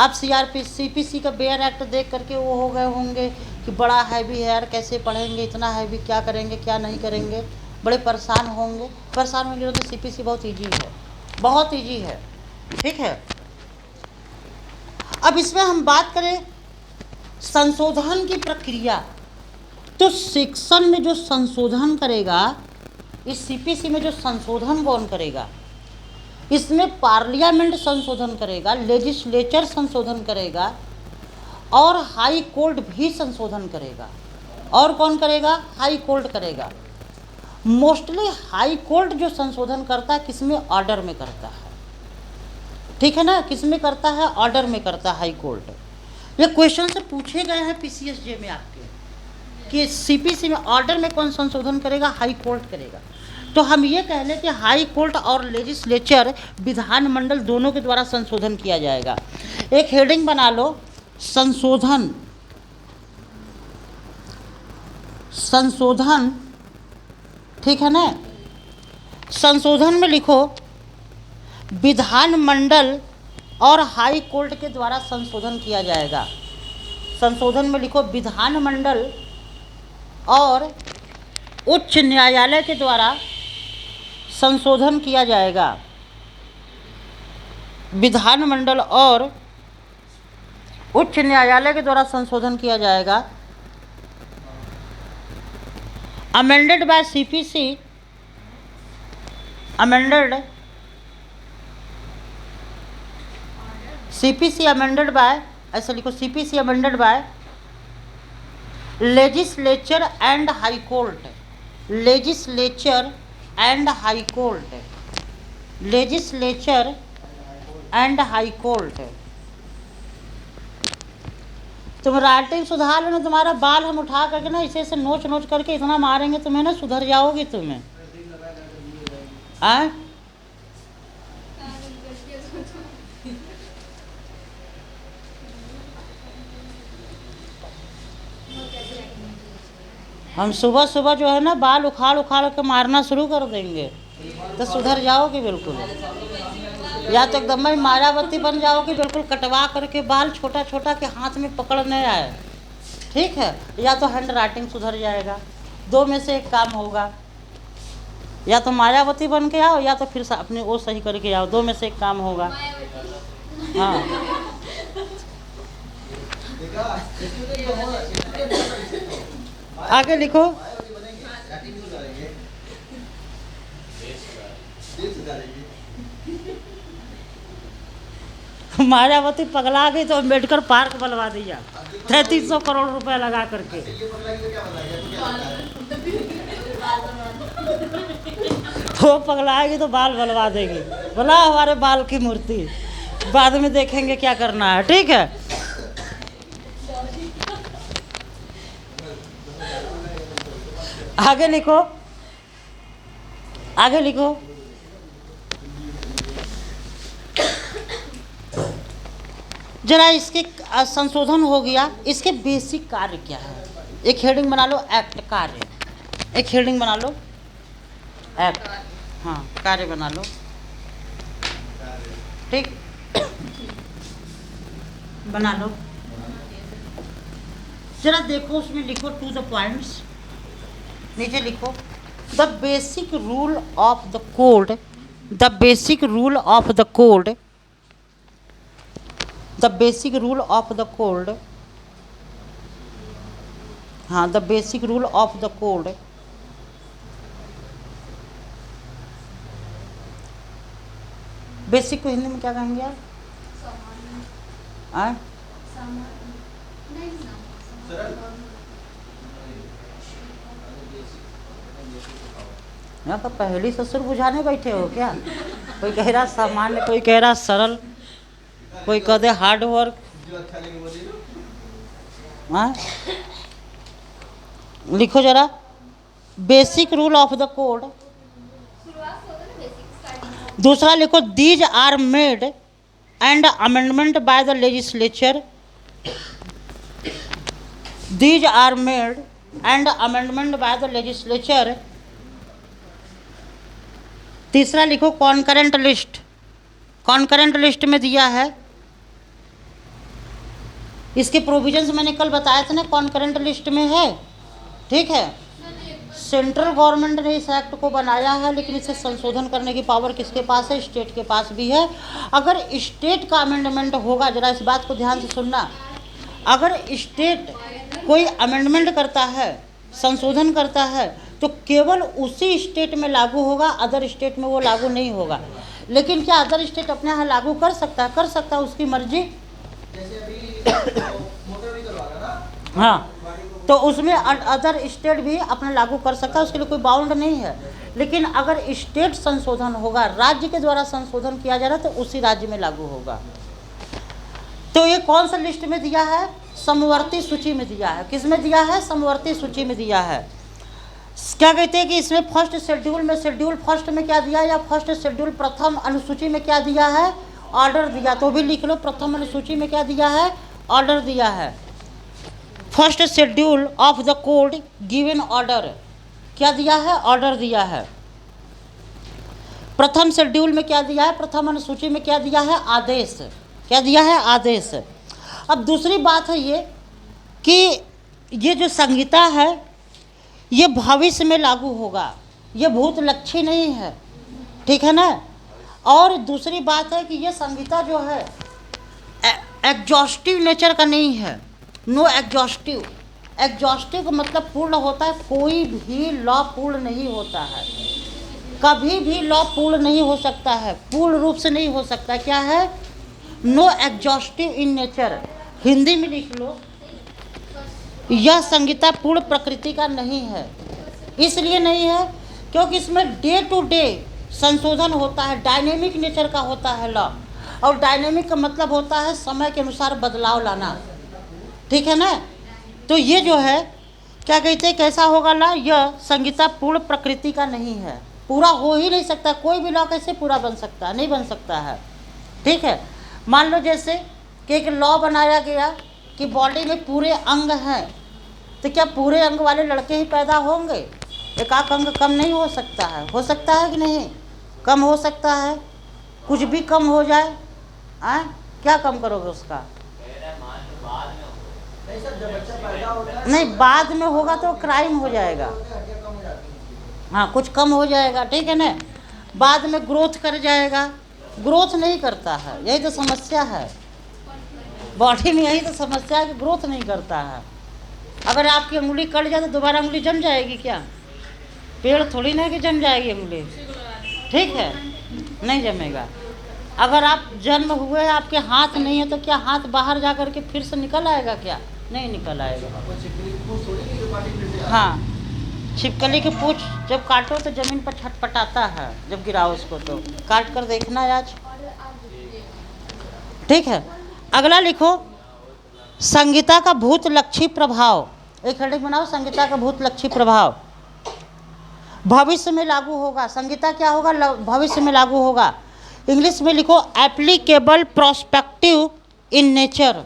आप सीपीसी का बेयर एक्ट देख करके वो हो गए होंगे कि बड़ा हैवी है यार, कैसे पढ़ेंगे, इतना हैवी, क्या करेंगे क्या नहीं करेंगे, बड़े परेशान होंगे। परेशान होंगे तो सीपीसी बहुत इजी है, बहुत इजी है। ठीक है? अब इसमें हम बात करें संशोधन की प्रक्रिया। तो सेक्शन में जो संशोधन करेगा, इस सीपीसी में जो संशोधन कौन करेगा? इसमें पार्लियामेंट संशोधन करेगा, लेजिस्लेचर संशोधन करेगा और हाई कोर्ट भी संशोधन करेगा। और कौन करेगा? हाई कोर्ट करेगा। मोस्टली हाई कोर्ट जो संशोधन करता है किसमें? ऑर्डर में करता है। ठीक है ना? किसमें करता है? ऑर्डर में करता है हाई कोर्ट। ये क्वेश्चन से पूछे गए हैं पीसीएसजे में आपके कि सीपीसी में ऑर्डर में कौन संशोधन करेगा? हाई कोर्ट करेगा। तो हम ये कह लें कि हाई कोर्ट और लेजिस्लेचर, विधानमंडल, दोनों के द्वारा संशोधन किया जाएगा। एक हेडिंग बना लो, संशोधन। संशोधन, ठीक है ना? संशोधन में लिखो विधानमंडल और हाई कोर्ट के द्वारा संशोधन किया जाएगा। संशोधन में लिखो विधानमंडल और उच्च न्यायालय के द्वारा संशोधन किया जाएगा। विधानमंडल और उच्च न्यायालय के द्वारा संशोधन किया जाएगा। Amended bye CPC, amended CPC amended bye, ऐसे लिखो, CPC amended bye legislature and high court. Legislature and high court, legislature and high court. तुम राइटिंग सुधार लो ना, तुम्हारा बाल हम उठा करके ना इसे ऐसे नोच नोच करके इतना मारेंगे तुम्हें ना, सुधर जाओगी तुम्हें। हम सुबह सुबह जो है ना बाल उखाड़ उखाड़ के मारना शुरू कर देंगे तो सुधर जाओगे बिल्कुल, या तो एकदम ही मायावती बन जाओगे बिल्कुल कटवा करके बाल छोटा छोटा के हाथ में पकड़ने आए, ठीक है, या तो हैंड राइटिंग सुधर जाएगा, दो में से एक काम होगा, या तो मायावती बन के आओ या तो फिर अपने वो सही करके आओ, दो में से एक काम होगा। हाँ आगे लिखो। मायावती पगला गई तो अम्बेडकर पार्क बनवा दिया 3300 करोड़ रुपए लगा करके। वो पगलाएगी तो बाल बनवा देगी, बोला हमारे बाल की मूर्ति, बाद में देखेंगे क्या करना है, ठीक है। आगे लिखो, आगे लिखो। जरा इसके संशोधन हो गया, इसके बेसिक कार्य क्या है, एक हेडिंग बना लो एक्ट कार्य, एक हेडिंग बना लो एक्ट, हाँ कार्य बना लो, ठीक बना लो। जरा देखो उसमें लिखो टू द पॉइंट्स, नीचे लिखो the basic rule of the code, the basic rule of the code, the basic rule of the code, हाँ the basic rule of the code, basic को हिंदी में क्या कहेंगे आप? यहाँ तो पहली ससुर बुझाने बैठे हो क्या? कोई कह रहा सामान्य, कोई कह रहा सरल, कोई कह दे हार्ड वर्क। लिखो जरा basic rule of the code. दूसरा लिखो these are made and amendment by the legislature, these are made and amendment by the legislature. तीसरा लिखो कॉन्करेंट लिस्ट, कॉन्करेंट लिस्ट में दिया है, इसके प्रोविजंस मैंने कल बताया था ना, कॉन्करेंट लिस्ट में है, ठीक है। सेंट्रल गवर्नमेंट ने इस एक्ट को बनाया है, लेकिन इसे संशोधन करने की पावर किसके पास है? स्टेट के पास भी है। अगर स्टेट का अमेंडमेंट होगा, जरा इस बात को ध्यान से सुनना, अगर स्टेट कोई अमेंडमेंट करता है, संशोधन करता है, तो केवल उसी स्टेट में लागू होगा, अदर स्टेट में वो लागू नहीं होगा। लेकिन क्या अदर स्टेट अपने यहाँ लागू कर सकता है? कर सकता है, उसकी मर्जी। हाँ, तो उसमें अदर स्टेट भी अपना लागू कर सकता है, उसके लिए कोई बाउंड नहीं है। लेकिन अगर स्टेट संशोधन होगा, राज्य के द्वारा संशोधन किया जा रहा है, तो उसी राज्य में लागू होगा। तो ये कौन सा लिस्ट में दिया है? समवर्ती सूची में दिया है। किस में दिया है? समवर्ती सूची में दिया है। क्या कहते हैं कि इसमें फर्स्ट शेड्यूल में, शेड्यूल फर्स्ट में क्या दिया, या फर्स्ट शेड्यूल प्रथम अनुसूची में क्या दिया है? ऑर्डर दिया। तो भी लिख लो, प्रथम अनुसूची में क्या दिया है? ऑर्डर दिया है। First schedule of the code given order, क्या दिया है? ऑर्डर दिया है। प्रथम शेड्यूल में क्या दिया है? प्रथम अनुसूची में क्या दिया है? आदेश। क्या दिया है? आदेश। अब दूसरी बात है ये कि ये जो संहिता है ये भविष्य में लागू होगा, ये भूतलक्षी नहीं है, ठीक है ना। और दूसरी बात है कि ये संहिता जो है एग्जॉस्टिव नेचर का नहीं है, नो एग्जॉस्टिव। एग्जॉस्टिव का मतलब पूर्ण होता है, कोई भी लॉ पूर्ण नहीं होता है, कभी भी लॉ पूर्ण नहीं हो सकता है, पूर्ण रूप से नहीं हो सकता। क्या है? No exhaustive in nature. Hindi में लिख लो, यह संहिता पूर्ण प्रकृति का नहीं है। इसलिए नहीं है क्योंकि इसमें डे टू डे संशोधन होता है, डायनेमिक नेचर का होता है लॉ। और डायनेमिक का मतलब होता है समय के अनुसार बदलाव लाना, ठीक है ना। तो ये जो है क्या कहते हैं, कैसा होगा लॉ? यह संहिता पूर्ण प्रकृति का नहीं है, पूरा हो ही नहीं सकता। कोई भी लॉ कैसे पूरा बन सकता है? नहीं बन सकता है, ठीक है। मान लो जैसे कि एक लॉ बनाया गया कि बॉडी में पूरे अंग हैं, तो क्या पूरे अंग वाले लड़के ही पैदा होंगे? एक आध अंग कम नहीं हो सकता है? हो सकता है कि नहीं? कम हो सकता है, कुछ भी कम हो जाए। क्या कम करोगे उसका? नहीं, बाद में होगा तो क्राइम हो जाएगा। हाँ, कुछ कम हो जाएगा, ठीक है ना। बाद में ग्रोथ कर जाएगा, ग्रोथ नहीं करता है, यही तो समस्या है बॉडी में, यही तो समस्या है कि ग्रोथ नहीं करता है। अगर आपकी उंगली कट जाए तो दोबारा उंगली जम जाएगी क्या? पेड़ थोड़ी ना कि जम जाएगी उंगली, ठीक है, नहीं जमेगा। अगर आप जन्म हुए आपके हाथ नहीं है तो क्या हाथ बाहर जा कर के फिर से निकल आएगा क्या? नहीं निकल आएगा। हाँ, छिपकली की पूंछ जब काटो तो जमीन पर छटपटाता है, जब गिराओ उसको तो काट कर देखना आज, ठीक है। अगला लिखो, संगीता का भूत लक्षी प्रभाव। एक हेडिंग बनाओ, संगीता का भूत लक्षी प्रभाव भविष्य में लागू होगा। संगीता क्या होगा? भविष्य में लागू होगा। इंग्लिश में लिखो, applicable prospective in nature.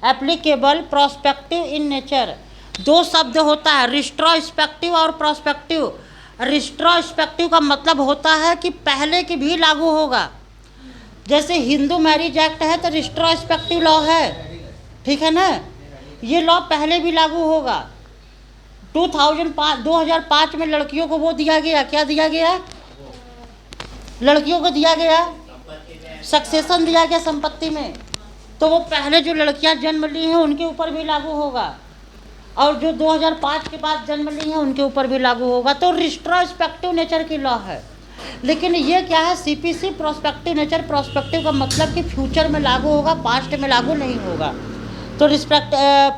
Applicable prospective in nature, दो शब्द होता है, रिस्ट्रोस्पेक्टिव और प्रोस्पेक्टिव। रिस्ट्रोस्पेक्टिव का मतलब होता है कि पहले की भी लागू होगा। जैसे हिंदू मैरिज एक्ट है तो रिस्ट्रोस्पेक्टिव लॉ है, ठीक है ना, ये लॉ पहले भी लागू होगा। 2005 में लड़कियों को वो दिया गया, क्या दिया गया? लड़कियों को दिया गया सक्सेशन दिया गया संपत्ति में, तो वो पहले जो लड़कियां जन्म ली हैं उनके ऊपर भी लागू होगा, और जो 2005 के बाद जन्म ली हैं उनके ऊपर भी लागू होगा। तो रिस्ट्रोस्पेक्टिव नेचर की लॉ है। लेकिन ये क्या है? CPC prospective nature. प्रोस्पेक्टिव का मतलब कि फ्यूचर में लागू होगा, पास्ट में लागू नहीं होगा। तो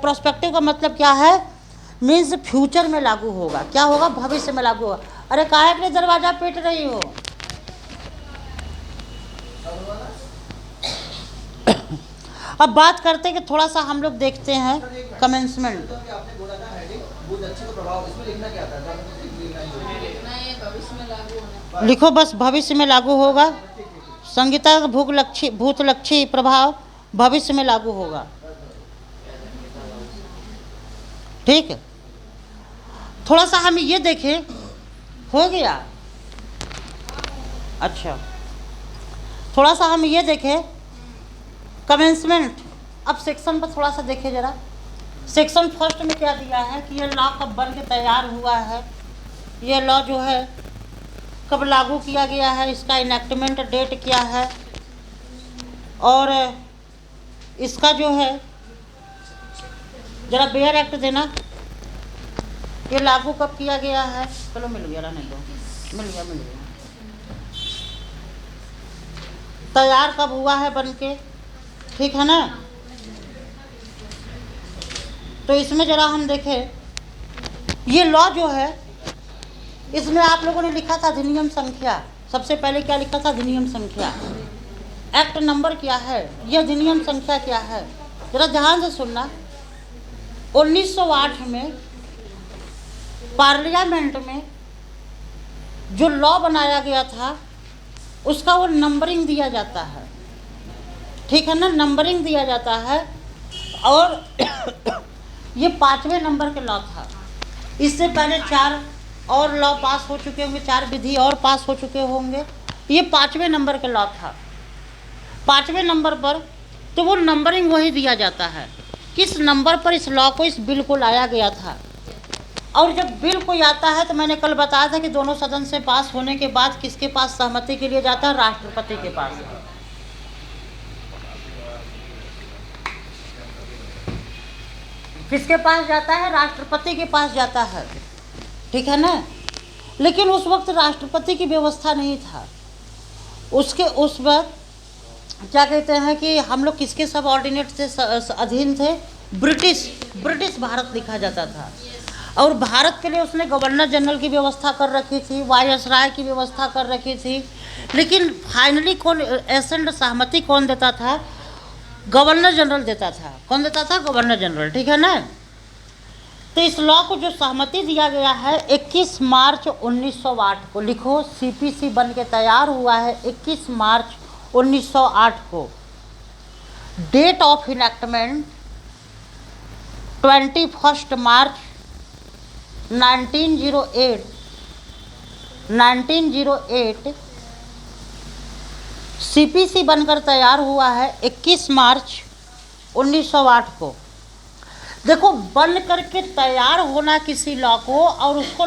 प्रोस्पेक्टिव का मतलब क्या है? मीन्स फ्यूचर में लागू होगा। क्या होगा? भविष्य में लागू होगा। अरे काहे के लिए दरवाजा पीट रही हो? अब बात करते हैं कि थोड़ा सा हम लोग देखते हैं कमेंसमेंट। लिखो बस, भविष्य में लागू होगा। संगीता का भूत लक्षी प्रभाव भविष्य में लागू होगा, ठीक है। थोड़ा सा हम ये देखें, हो गया? अच्छा, थोड़ा सा हम ये देखें कमेंसमेंट। अब सेक्शन पर थोड़ा सा देखें जरा। सेक्शन फर्स्ट में क्या दिया है कि ये लॉ कब बन के तैयार हुआ है, ये लॉ जो है कब लागू किया गया है, इसका इनैक्टमेंट डेट क्या है, और इसका जो है जरा बेयर एक्ट देना, ये लागू कब किया गया है। चलो मिल गया, रहने दो, मिल गया। तैयार कब हुआ है बन के, ठीक है ना। तो इसमें जरा हम देखें, ये लॉ जो है इसमें आप लोगों ने लिखा था अधिनियम संख्या। सबसे पहले क्या लिखा था? अधिनियम संख्या। एक्ट नंबर क्या है, ये अधिनियम संख्या क्या है, जरा ध्यान से सुनना। 1908 में पार्लियामेंट में जो लॉ बनाया गया था उसका वो नंबरिंग दिया जाता है, ठीक है ना, नंबरिंग दिया जाता है। और ये 5वें नंबर के लॉ था। इससे पहले 4 और लॉ पास हो चुके होंगे, 4 विधि और पास हो चुके होंगे। ये 5वें नंबर के लॉ था। 5वें नंबर पर तो वो नंबरिंग वही दिया जाता है, किस नंबर पर इस लॉ को, इस बिल को लाया गया था। और जब बिल कोई आता है तो मैंने कल बताया था कि दोनों सदन से पास होने के बाद किसके पास सहमति के लिए जाता है? राष्ट्रपति के पास। किसके पास जाता है? राष्ट्रपति के पास जाता है, ठीक है ना। लेकिन उस वक्त राष्ट्रपति की व्यवस्था नहीं था। उस वक्त क्या कहते हैं कि हम लोग किसके सबऑर्डिनेट से अधीन थे? ब्रिटिश भारत लिखा जाता था। और भारत के लिए उसने गवर्नर जनरल की व्यवस्था कर रखी थी, वायसराय की व्यवस्था कर रखी थी। लेकिन फाइनली कौन एसेंट सहमति कौन देता था? गवर्नर जनरल देता था। कौन देता था? गवर्नर जनरल, ठीक है ना। तो इस लॉ को जो सहमति दिया गया है 21 मार्च 1908 को, लिखो सीपीसी बन के तैयार हुआ है 21 मार्च 1908 को। Date of enactment 21 March 1908 CPC बनकर तैयार हुआ है 21 मार्च 1908 को। देखो, बन करके तैयार होना किसी लॉ को और उसको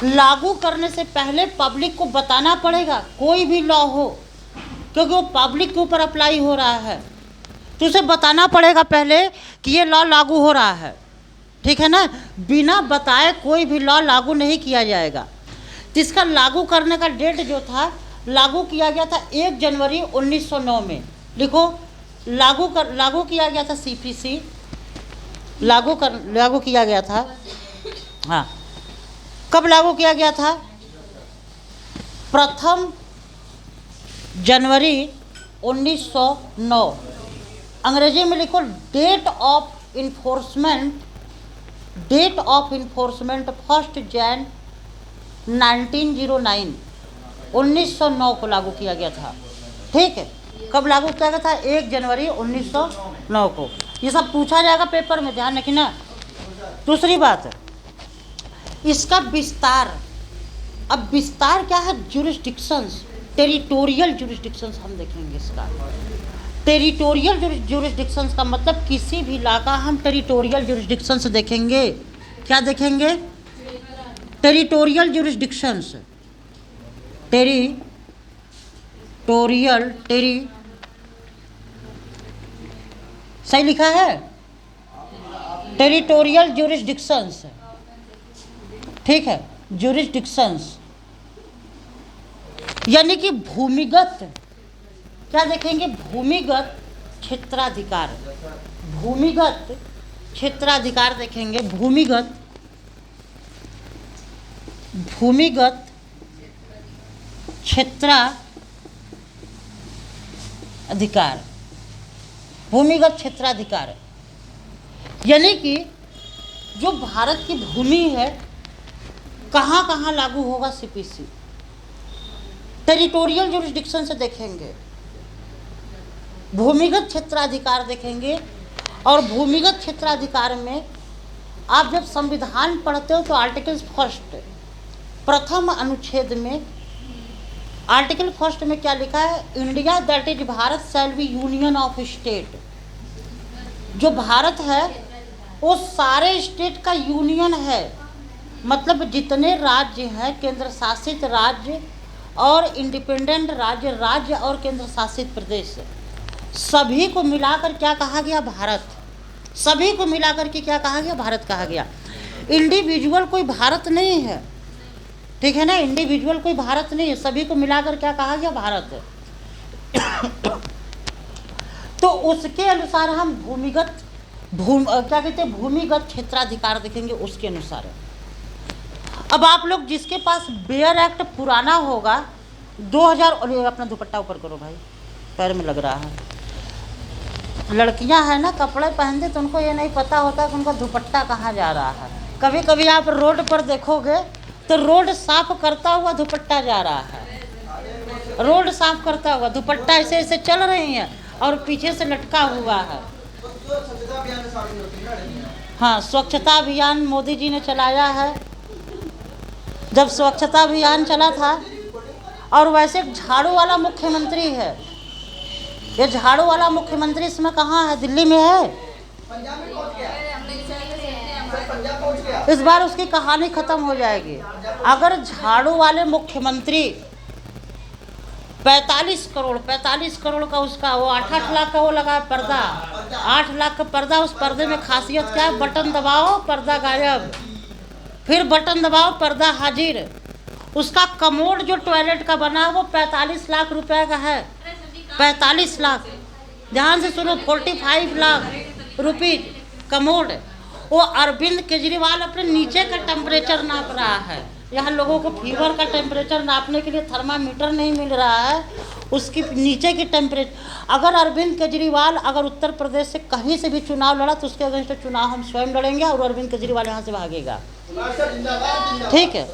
लागू करने से पहले पब्लिक को बताना पड़ेगा, कोई भी लॉ हो, क्योंकि वो पब्लिक के ऊपर अप्लाई हो रहा है, तो उसे बताना पड़ेगा पहले कि ये लॉ लागू हो रहा है, ठीक है ना। बिना बताए कोई भी लॉ लागू नहीं किया जाएगा। तो इसका लागू करने का डेट जो था, लागू किया गया था 1 जनवरी 1909 में। लिखो, लागू किया गया था सीपीसी, लागू किया गया था। हाँ, कब लागू किया गया था? 1 जनवरी 1909। अंग्रेजी में लिखो, डेट ऑफ इन्फोर्समेंट 1 जैन 1909, 1909 को लागू किया गया था। ठीक है, कब लागू किया गया था? 1 जनवरी 1909 को। ये सब पूछा जाएगा पेपर में, ध्यान रखना। दूसरी बात, इसका विस्तार। अब विस्तार क्या है? ज्यूरिसडिक्शंस, टेरिटोरियल ज्यूरिसडिक्शंस हम देखेंगे इसका। टेरिटोरियल ज्यूरिसडिक्शंस का मतलब किसी भी लॉ का हम टेरिटोरियल ज्यूरिसडिक्शंस देखेंगे। क्या देखेंगे? टेरिटोरियल ज्यूरिसडिक्शंस। सही लिखा है? टेरिटोरियल ज्यूरिसडिक्शंस, ठीक है, ज्यूरिसडिक्शंस यानी कि भूमिगत। क्या देखेंगे? भूमिगत क्षेत्राधिकार। भूमिगत क्षेत्राधिकार देखेंगे। भूमिगत क्षेत्राधिकार। भूमिगत क्षेत्राधिकार यानी कि जो भारत की भूमि है, कहाँ कहाँ लागू होगा सीपीसी। टेरिटोरियल ज्यूरिसडिक्शन से देखेंगे, भूमिगत क्षेत्राधिकार देखेंगे। और भूमिगत क्षेत्राधिकार में आप जब संविधान पढ़ते हो तो आर्टिकल फर्स्ट, प्रथम अनुच्छेद में, आर्टिकल फर्स्ट में क्या लिखा है? India that is Bharat shall be union of state. जो भारत है वो सारे स्टेट का यूनियन है, मतलब जितने राज्य हैं, केंद्र शासित राज्य और इंडिपेंडेंट राज्य और केंद्र शासित प्रदेश, सभी को मिलाकर क्या कहा गया? भारत। सभी को मिलाकर के क्या कहा गया? भारत कहा गया। इंडिविजुअल कोई भारत नहीं है, ठीक है ना। इंडिविजुअल कोई भारत नहीं है, सभी को मिलाकर क्या कहा गया? भारत। तो उसके अनुसार हम भूमिगत क्षेत्राधिकार देखेंगे, उसके अनुसार। अब आप लोग जिसके पास बेयर एक्ट पुराना होगा 2000, अपना दुपट्टा ऊपर करो भाई, पैर में लग रहा है। लड़कियां हैं ना, कपड़े पहनते तो उनको ये नहीं पता होता कि उनका दुपट्टा कहाँ जा रहा है। कभी कभी आप रोड पर देखोगे तो रोड साफ करता हुआ दुपट्टा जा रहा है, रोड साफ करता हुआ दुपट्टा ऐसे ऐसे चल रही है और पीछे से लटका हुआ है। हाँ, स्वच्छता अभियान मोदी जी ने चलाया है। जब स्वच्छता अभियान चला था, और वैसे झाड़ू वाला मुख्यमंत्री है, ये झाड़ू वाला मुख्यमंत्री इसमें कहाँ है? दिल्ली में है। इस बार उसकी कहानी खत्म हो जाएगी। अगर झाड़ू वाले मुख्यमंत्री 45 करोड़ का उसका वो 8 लाख का वो लगा पर्दा, 8 लाख का पर्दा। उस पर्दे में खासियत क्या है? बटन दबाओ पर्दा गायब, फिर बटन दबाओ पर्दा हाजिर। उसका कमोड जो टॉयलेट का बना वो 45 लाख रुपए का है। 45 लाख, ध्यान से सुनो, 45 लाख रुपीज कमोड। वो अरविंद केजरीवाल अपने नीचे का टेम्परेचर नाप रहा है। यहाँ लोगों को फीवर का टेम्परेचर नापने के लिए थर्मामीटर नहीं मिल रहा है, उसकी नीचे की टेम्परेचर। अगर अरविंद केजरीवाल अगर उत्तर प्रदेश से कहीं से भी चुनाव लड़ा तो उसके अगेंस्ट चुनाव हम स्वयं लड़ेंगे और अरविंद केजरीवाल यहाँ से भागेगा। ठीक है,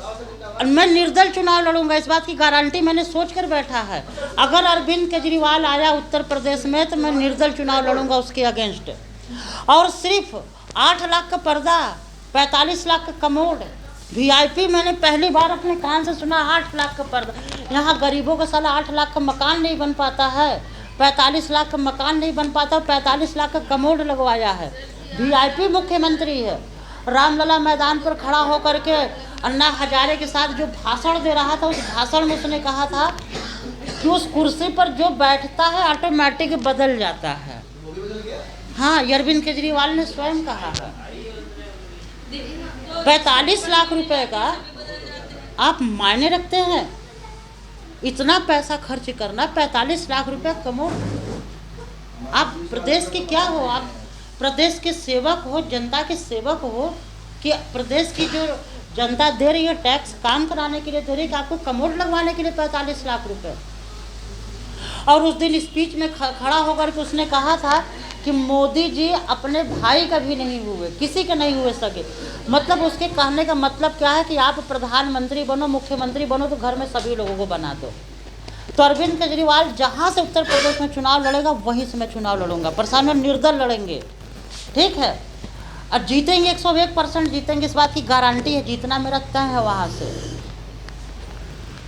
मैं निर्दल चुनाव लड़ूंगा, इस बात की गारंटी मैंने सोच कर बैठा है। अगर अरविंद केजरीवाल आया उत्तर प्रदेश में तो मैं निर्दल चुनाव लड़ूंगा उसके अगेंस्ट। और सिर्फ 8 लाख का पर्दा, 45 लाख का कमोड, वीआईपी। मैंने पहली बार अपने कान से सुना 8 लाख का पर्दा। यहाँ गरीबों का साला 8 लाख का मकान नहीं बन पाता है, 45 लाख का मकान नहीं बन पाता, 45 लाख का कमोड लगवाया है। वीआईपी मुख्यमंत्री है। रामलला मैदान पर खड़ा होकर के अन्ना हजारे के साथ जो भाषण दे रहा था, उस भाषण में उसने कहा था कि उस कुर्सी पर जो बैठता है ऑटोमेटिक बदल जाता है। हाँ, अरविंद केजरीवाल ने स्वयं कहा है। 45 लाख रुपए का आप मायने रखते हैं? इतना पैसा खर्च करना, 45 लाख रुपए कमो। आप प्रदेश के क्या हो? आप प्रदेश के सेवक हो, जनता के सेवक हो, कि प्रदेश की जो जनता दे रही है टैक्स काम कराने के लिए दे रही है, कि आपको कमोड लगवाने के लिए 45 लाख रुपए। और उस दिन स्पीच में खड़ा होकर के उसने कहा था कि मोदी जी अपने भाई का भी नहीं हुए, किसी के नहीं हुए सके। मतलब उसके कहने का मतलब क्या है कि आप प्रधानमंत्री बनो, मुख्यमंत्री बनो तो घर में सभी लोगों को बना दो। तो अरविंद केजरीवाल जहाँ से उत्तर प्रदेश में चुनाव लड़ेगा वहीं से मैं चुनाव लड़ूंगा। प्रशासन में निर्दल लड़ेंगे, ठीक है, और जीतेंगे, 101% जीतेंगे, इस बात की गारंटी है। जीतना मेरा तय है। वहाँ से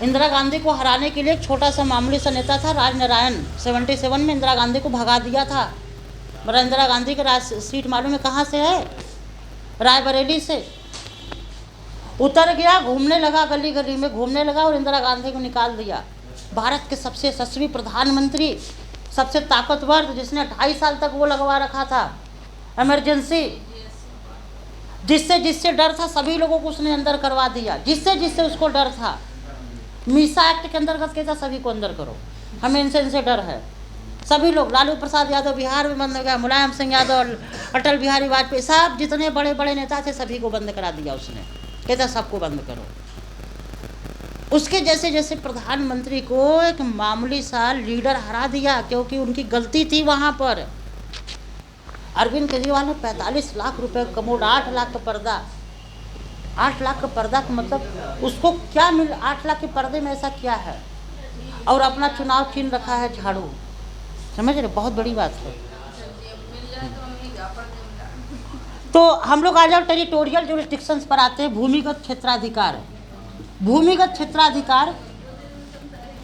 इंदिरा गांधी को हराने के लिए एक छोटा सा मामूली सा नेता था राजनारायण, 77 में इंदिरा गांधी को भगा दिया था। मेरा इंदिरा गांधी का सीट मालूम है कहाँ से है? रायबरेली से। उतर गया, घूमने लगा, गली गली में घूमने लगा और इंदिरा गांधी को निकाल दिया। भारत के सबसे यशस्वी प्रधानमंत्री, सबसे ताकतवर, जिसने 2.5 साल तक वो लगवा रखा था इमरजेंसी, जिससे जिससे डर था सभी लोगों को उसने अंदर करवा दिया, जिससे जिससे उसको डर था। मीसा एक्ट के अंतर्गत कहता सभी को अंदर करो, हमें इनसे डर है। सभी लोग, लालू प्रसाद यादव बिहार में बंद हो गया, मुलायम सिंह यादव, अटल बिहारी वाजपेयी, सब जितने बड़े बड़े नेता थे सभी को बंद करा दिया उसने। कहता सबको बंद करो। उसके जैसे जैसे प्रधानमंत्री को एक मामूली सा लीडर हरा दिया, क्योंकि उनकी गलती थी वहाँ पर। अरविंद केजरीवाल ने 45 लाख रुपए कमोड, 8 लाख का पर्दा। 8 लाख का पर्दा का मतलब उसको क्या मिल? 8 लाख के पर्दे में ऐसा क्या है? और अपना चुनाव चिन्ह रखा है झाड़ू। समझ रहे? बहुत बड़ी बात है। तो हम लोग आ जाओ टेरिटोरियल जुरिस्डिक्शंस पर आते हैं। भूमिगत क्षेत्राधिकार। भूमिगत क्षेत्राधिकार,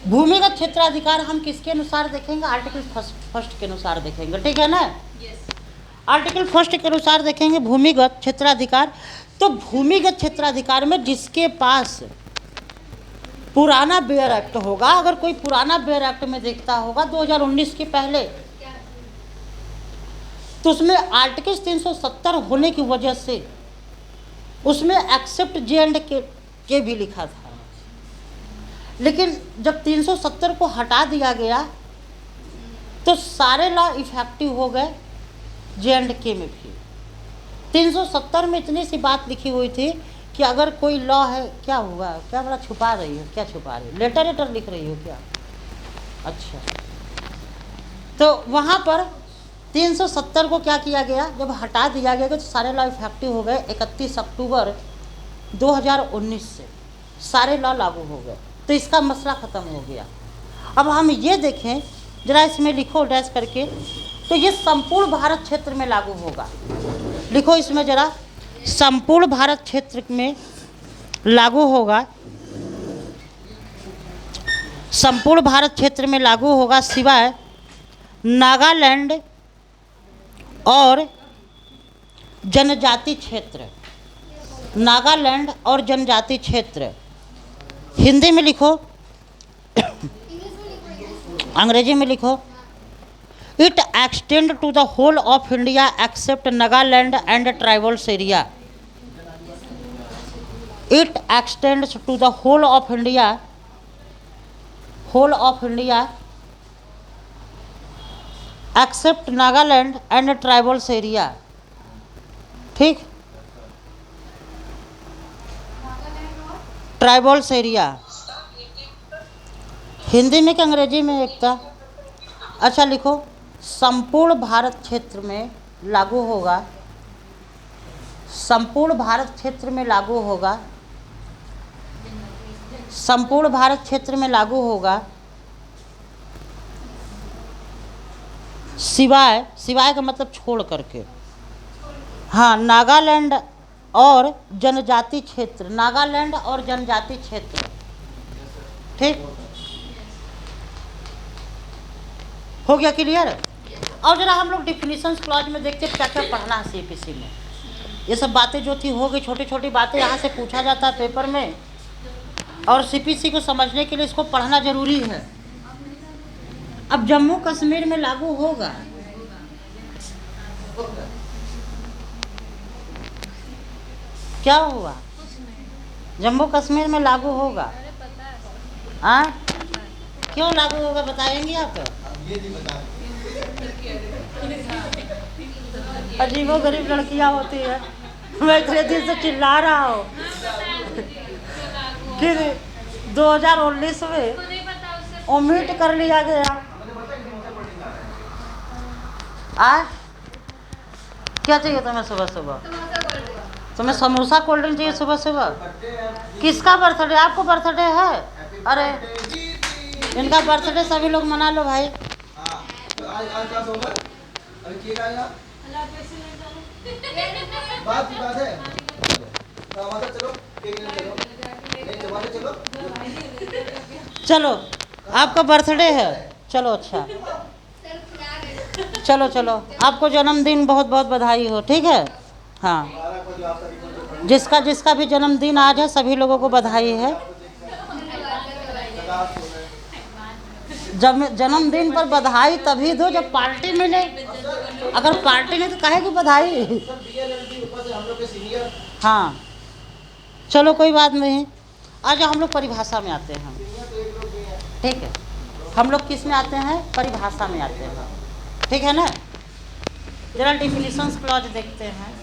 भूमिगत क्षेत्राधिकार हम किसके अनुसार देखेंगे? आर्टिकल फर्स्ट के अनुसार देखेंगे, ठीक है ना? आर्टिकल फर्स्ट के अनुसार देखेंगे भूमिगत क्षेत्राधिकार। तो भूमिगत क्षेत्राधिकार में जिसके पास पुराना बेयर एक्ट होगा, अगर कोई पुराना बेयर एक्ट में देखता होगा 2019 के पहले, तो उसमें आर्टिकल 370 होने की वजह से उसमें एक्सेप्ट J&K भी लिखा था। लेकिन जब 370 को हटा दिया गया तो सारे लॉ इफेक्टिव हो गए J&K में भी। 370 में इतनी सी बात लिखी हुई थी कि अगर कोई लॉ है, क्या हुआ, क्या बड़ा छुपा रही हो, क्या छुपा रही हो? लेटर लिख रही हो क्या? अच्छा, तो वहाँ पर 370 को क्या किया गया, जब हटा दिया गया तो सारे लॉ इफेक्टिव हो गए 31 अक्टूबर 2019 से सारे लॉ लागू हो गए। तो इसका मसला ख़त्म हो गया। अब हम ये देखें जरा, इसमें लिखो डैश करके, तो ये संपूर्ण भारत क्षेत्र में लागू होगा। लिखो इसमें जरा, संपूर्ण भारत क्षेत्र में लागू होगा, संपूर्ण भारत क्षेत्र में लागू होगा सिवाय नागालैंड और जनजाति क्षेत्र। नागालैंड और जनजाति क्षेत्र। हिंदी में लिखो, अंग्रेजी में लिखो। It extend to the whole of India except Nagaland and tribals area. It extends to the whole of India except Nagaland and tribals area. ठीक, ट्राइबल्स एरिया हिंदी में कि अंग्रेजी में एकता? अच्छा लिखो, संपूर्ण भारत क्षेत्र में लागू होगा, संपूर्ण भारत क्षेत्र में लागू होगा, संपूर्ण भारत क्षेत्र में लागू होगा सिवाय, सिवाय का मतलब छोड़ करके। हाँ, नागालैंड और जनजाति क्षेत्र, नागालैंड और जनजाति क्षेत्र, ठीक हो गया, क्लियर। और जरा हम लोग डिफिनीशंस क्लॉज में देखते क्या क्या पढ़ना है सीपीसी में। ये सब बातें जो थी हो गई, छोटी छोटी बातें यहाँ से पूछा जाता है पेपर में, और सीपीसी को समझने के लिए इसको पढ़ना जरूरी है। अब जम्मू कश्मीर में लागू होगा, क्या हुआ, जम्मू कश्मीर में लागू होगा, हाँ क्यों लागू होगा बताएंगे आप? अजीबो गरीब लड़कियां होती है, मैं इतने दिन से चिल्ला रहा हूँ कि 2019 में ओमिट कर लिया गया। क्या चाहिए तुम्हें सुबह सुबह? तुम्हें समोसा कोल्ड ड्रिंक चाहिए सुबह सुबह? किसका बर्थडे? आपको बर्थडे है? अरे इनका बर्थडे सभी लोग मना लो भाई। चलो आपका बर्थडे है, चलो अच्छा, चलो चलो आपको जन्मदिन बहुत बहुत बधाई हो, ठीक है। हाँ, जिसका जिसका भी जन्मदिन आज है सभी लोगों को बधाई है। जब जन्मदिन पर बधाई तभी दो जब पार्टी मिले, अगर पार्टी नहीं तो काहे की बधाई। हाँ चलो कोई बात नहीं, आज हम लोग परिभाषा में आते हैं, ठीक है। हम लोग किस में आते हैं? परिभाषा में आते हैं, ठीक है ना। जरा डिफिनीशंस क्लॉज देखते हैं।